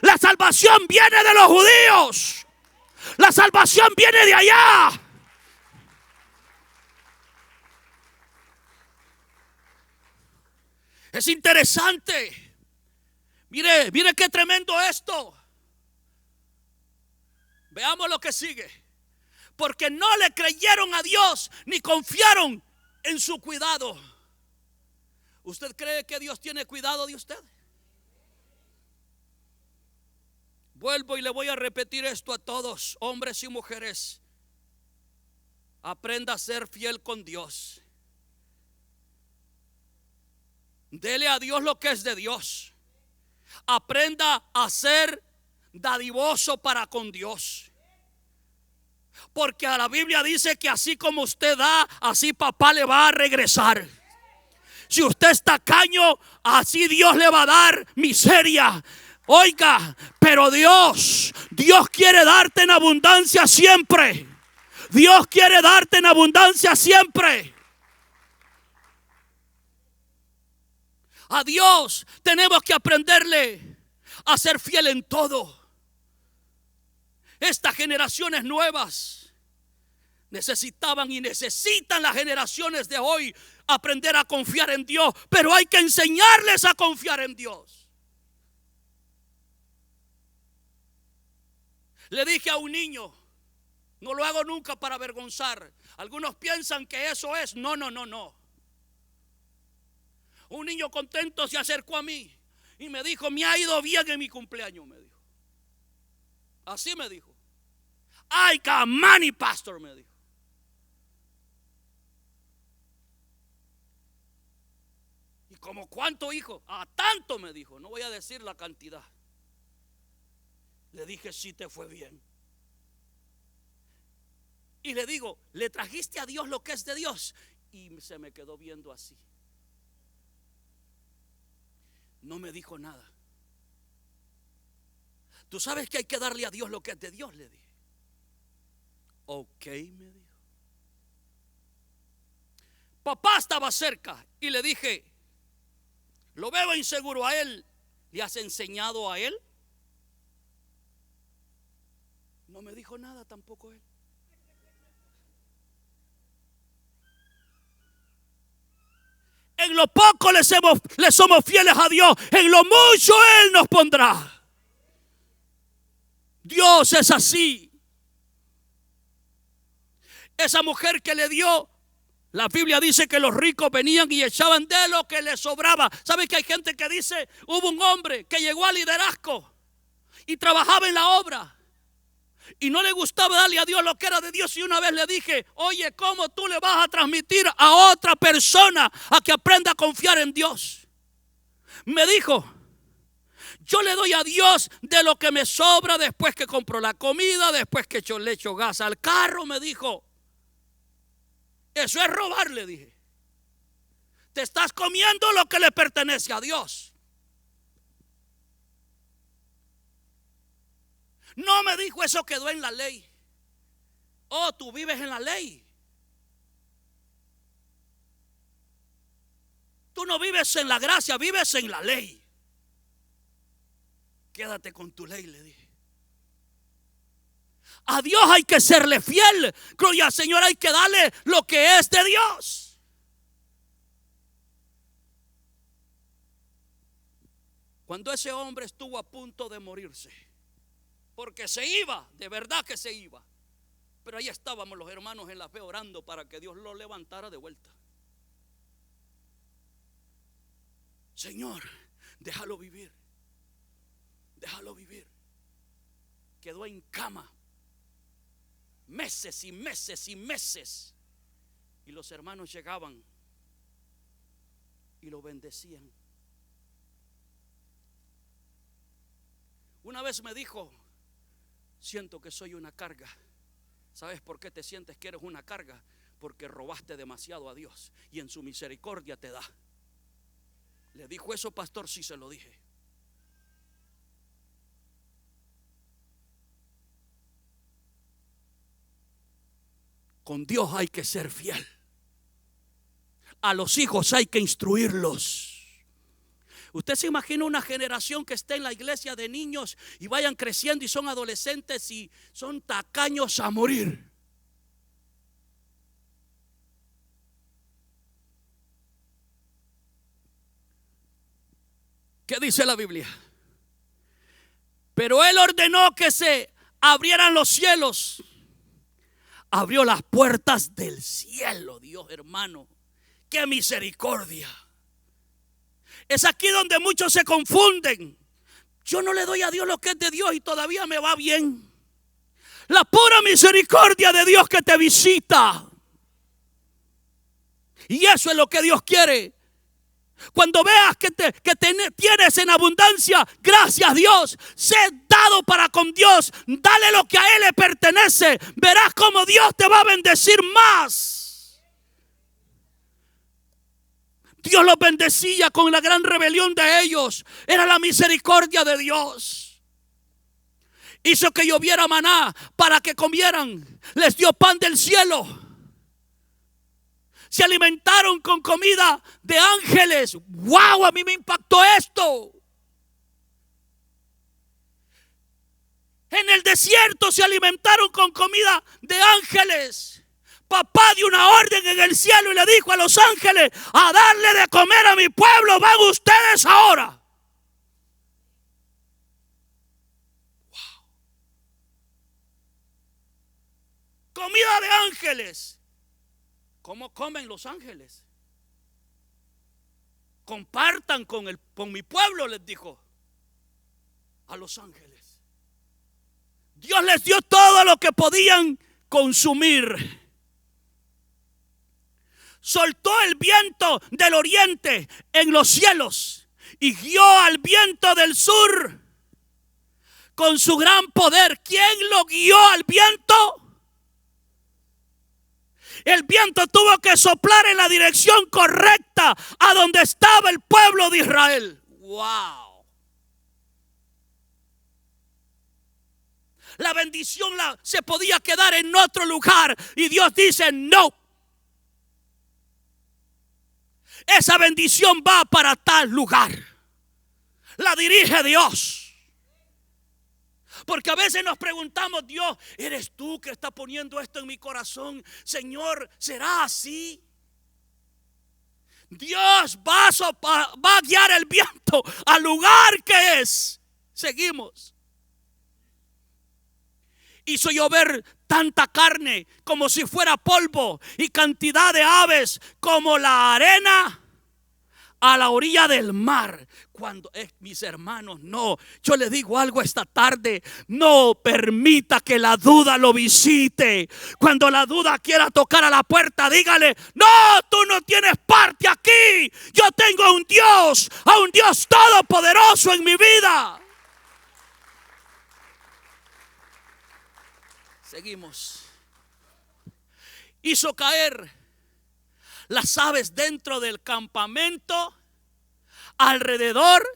La salvación viene de los judíos. La salvación viene de allá. Es interesante. Mire qué tremendo esto. Veamos lo que sigue. Porque no le creyeron a Dios ni confiaron en su cuidado. ¿Usted cree que Dios tiene cuidado de usted? Vuelvo y le voy a repetir esto a todos, hombres y mujeres. Aprenda a ser fiel con Dios. Dele a Dios lo que es de Dios. Aprenda a ser dadivoso para con Dios. Porque a la Biblia dice que así como usted da, así papá le va a regresar. Si usted es tacaño, así Dios le va a dar miseria. Oiga, pero Dios quiere darte en abundancia siempre. Dios quiere darte en abundancia siempre. A Dios tenemos que aprenderle a ser fiel en todo. Estas generaciones nuevas necesitaban y necesitan las generaciones de hoy aprender a confiar en Dios, pero hay que enseñarles a confiar en Dios. Le dije a un niño, no lo hago nunca para avergonzar. Algunos piensan que eso es. No. Un niño contento se acercó a mí y me dijo: me ha ido bien en mi cumpleaños, me dijo. Así me dijo. I got money, pastor, me dijo. ¿Y como cuánto, hijo? A tanto, me dijo. No voy a decir la cantidad. Le dije: sí te fue bien. Y le digo: ¿le trajiste a Dios lo que es de Dios? Y se me quedó viendo así. No me dijo nada. ¿Tú sabes que hay que darle a Dios lo que es de Dios?, le dije. Ok, me dijo. Papá estaba cerca y le dije: lo veo inseguro a él. ¿Le has enseñado a él? No me dijo nada tampoco él. En lo poco le somos fieles a Dios, en lo mucho Él nos pondrá. Dios es así. Esa mujer que le dio, la Biblia dice que los ricos venían y echaban de lo que les sobraba. ¿Sabe que hay gente que dice: hubo un hombre que llegó al liderazgo y trabajaba en la obra y no le gustaba darle a Dios lo que era de Dios? Y una vez le dije: oye, ¿cómo tú le vas a transmitir a otra persona a que aprenda a confiar en Dios? Me dijo: yo le doy a Dios de lo que me sobra después que compro la comida, después que yo le echo gas al carro. Me dijo: eso es robar, le dije. Te estás comiendo lo que le pertenece a Dios. No, me dijo, eso quedó en la ley. Oh, tú vives en la ley. Tú no vives en la gracia, vives en la ley. Quédate con tu ley, le dije. A Dios hay que serle fiel. Gloria al Señor, hay que darle lo que es de Dios. Cuando ese hombre estuvo a punto de morirse, porque se iba, de verdad que se iba, pero ahí estábamos los hermanos en la fe orando para que Dios lo levantara de vuelta. Señor, déjalo vivir. Déjalo vivir. Quedó en cama meses y meses y meses. Y los hermanos llegaban y lo bendecían. Una vez me dijo: siento que soy una carga. ¿Sabes por qué te sientes que eres una carga? porque robaste demasiado a Dios y en su misericordia te da. ¿Le dijo eso, pastor? Sí, se lo dije. Con Dios hay que ser fiel. A los hijos hay que instruirlos. Usted se imagina una generación que esté en la iglesia de niños y vayan creciendo y son adolescentes y son tacaños a morir. ¿Qué dice la Biblia? Pero Él ordenó que se abrieran los cielos. Abrió las puertas del cielo, Dios, hermano. ¡Qué misericordia! Es aquí donde muchos se confunden. Yo no le doy a Dios lo que es de Dios y todavía me va bien. La pura misericordia de Dios que te visita. Y eso es lo que Dios quiere. Cuando veas que tienes en abundancia, gracias Dios, sé dado para con Dios, dale lo que a Él le pertenece. Verás cómo Dios te va a bendecir más. Dios los bendecía con la gran rebelión de ellos. Era la misericordia de Dios. Hizo que lloviera maná para que comieran. Les dio pan del cielo. Se alimentaron con comida de ángeles. ¡Wow! A mí me impactó esto. En el desierto se alimentaron con comida de ángeles. Papá dio una orden en el cielo y le dijo a los ángeles: a darle de comer a mi pueblo van ustedes ahora. Wow. Comida de ángeles. ¿Cómo comen los ángeles? Compartan con mi pueblo, les dijo a los ángeles. Dios les dio todo lo que podían consumir. Soltó el viento del oriente en los cielos y guió al viento del sur con su gran poder. ¿Quién lo guió al viento? El viento tuvo que soplar en la dirección correcta a donde estaba el pueblo de Israel. ¡Wow! La bendición se podía quedar en otro lugar y Dios dice: no. Esa bendición va para tal lugar. La dirige Dios. Porque a veces nos preguntamos: Dios, ¿eres tú que está poniendo esto en mi corazón? Señor, ¿será así? Dios va a guiar el viento al lugar que es. Seguimos. Hizo llover tanta carne como si fuera polvo y cantidad de aves como la arena a la orilla del mar. Cuando mis hermanos, no, yo les digo algo esta tarde: no permita que la duda lo visite. Cuando la duda quiera tocar a la puerta, dígale: no, tú no tienes parte aquí. Yo tengo a un Dios todopoderoso en mi vida. Seguimos. Hizo caer las aves dentro del campamento, alrededor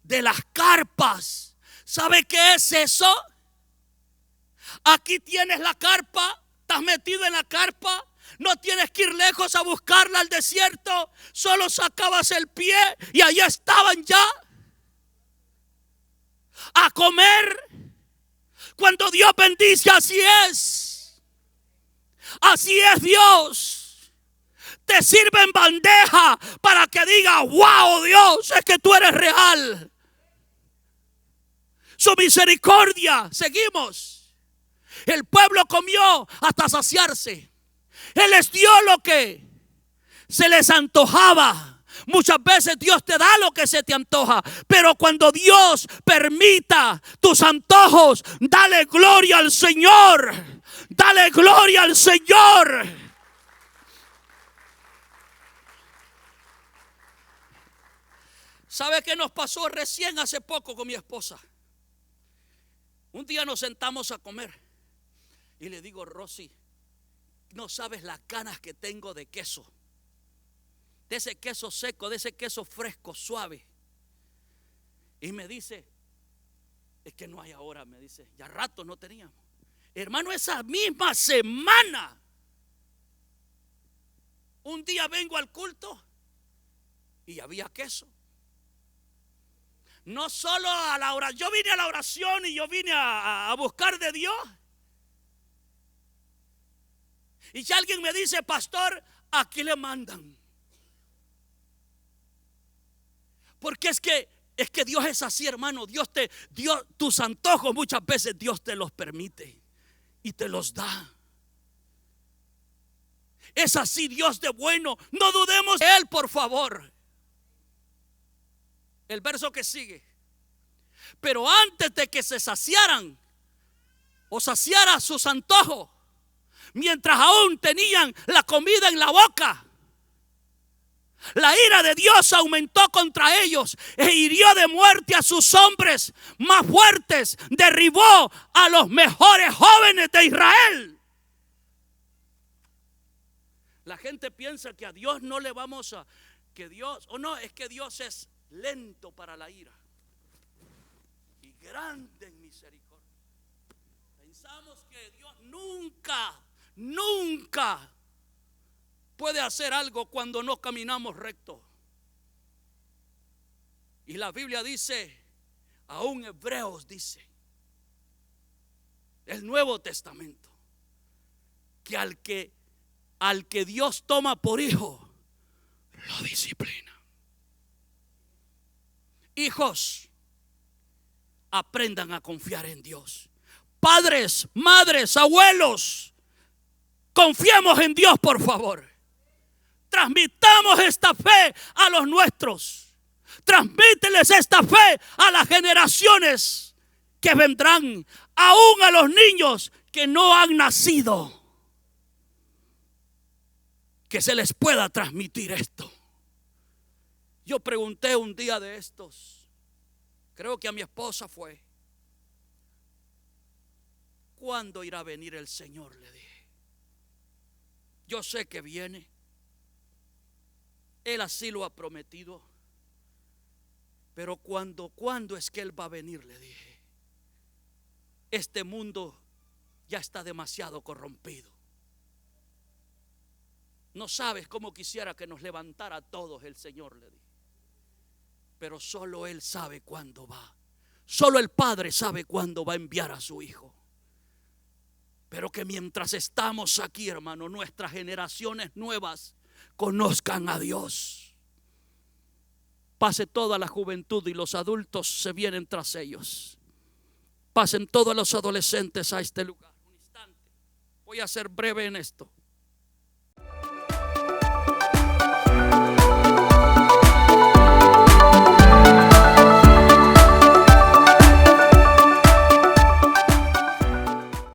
de las carpas. ¿Sabe qué es eso? Aquí tienes la carpa, estás metido en la carpa, no tienes que ir lejos a buscarla al desierto, solo sacabas el pie y allá estaban ya a comer. Cuando Dios bendice, así es. Así es Dios. Te sirve en bandeja para que diga: wow, Dios, es que tú eres real. Su misericordia. Seguimos. El pueblo comió hasta saciarse. Él les dio lo que se les antojaba. Muchas veces Dios te da lo que se te antoja, pero cuando Dios permita tus antojos, dale gloria al Señor. Dale gloria al Señor. ¿Sabe qué nos pasó recién hace poco con mi esposa? Un día nos sentamos a comer y le digo: Rosy, No sabes las ganas que tengo de queso. De ese queso seco, de ese queso fresco, suave. Y me dice, es que no hay ahora, me dice, ya rato no teníamos. Hermano, esa misma semana, un día vengo al culto y había queso. No solo a la oración, yo vine a la oración y yo vine a buscar de Dios. Y si alguien me dice, pastor, aquí le mandan. Porque es que Dios es así, hermano. Dios tus antojos muchas veces Dios te los permite y te los da. Es así Dios de bueno. No dudemos de Él, por favor. El verso que sigue. Pero antes de que se saciaran o saciara sus antojos, mientras aún tenían la comida en la boca, la ira de Dios aumentó contra ellos e hirió de muerte a sus hombres más fuertes. Derribó a los mejores jóvenes de Israel. La gente piensa que a Dios no le vamos a, que Dios, o no, es que Dios es lento para la ira y grande en misericordia. Pensamos que Dios nunca puede hacer algo cuando no caminamos recto. Y la Biblia dice, aún Hebreos dice, el Nuevo Testamento, que al que Dios toma por hijo, lo disciplina. Hijos, aprendan a confiar en Dios. Padres, madres, abuelos, confiemos en Dios, por favor. Transmitamos esta fe a los nuestros. Transmíteles esta fe a las generaciones que vendrán, aún a los niños que no han nacido. Que se les pueda transmitir esto. Yo pregunté un día de estos, creo que a mi esposa fue, ¿cuándo irá a venir el Señor? Le dije. Yo sé que viene. Él así lo ha prometido. Pero ¿cuándo es que Él va a venir? Le dije. Este mundo ya está demasiado corrompido. No sabes cómo quisiera que nos levantara a todos el Señor, le dije. Pero solo Él sabe cuándo va. Solo el Padre sabe cuándo va a enviar a su Hijo. Pero que mientras estamos aquí, hermano, nuestras generaciones nuevas conozcan a Dios. Pase toda la juventud y los adultos se vienen tras ellos. Pasen todos los adolescentes a este lugar. Un instante. Voy a ser breve en esto.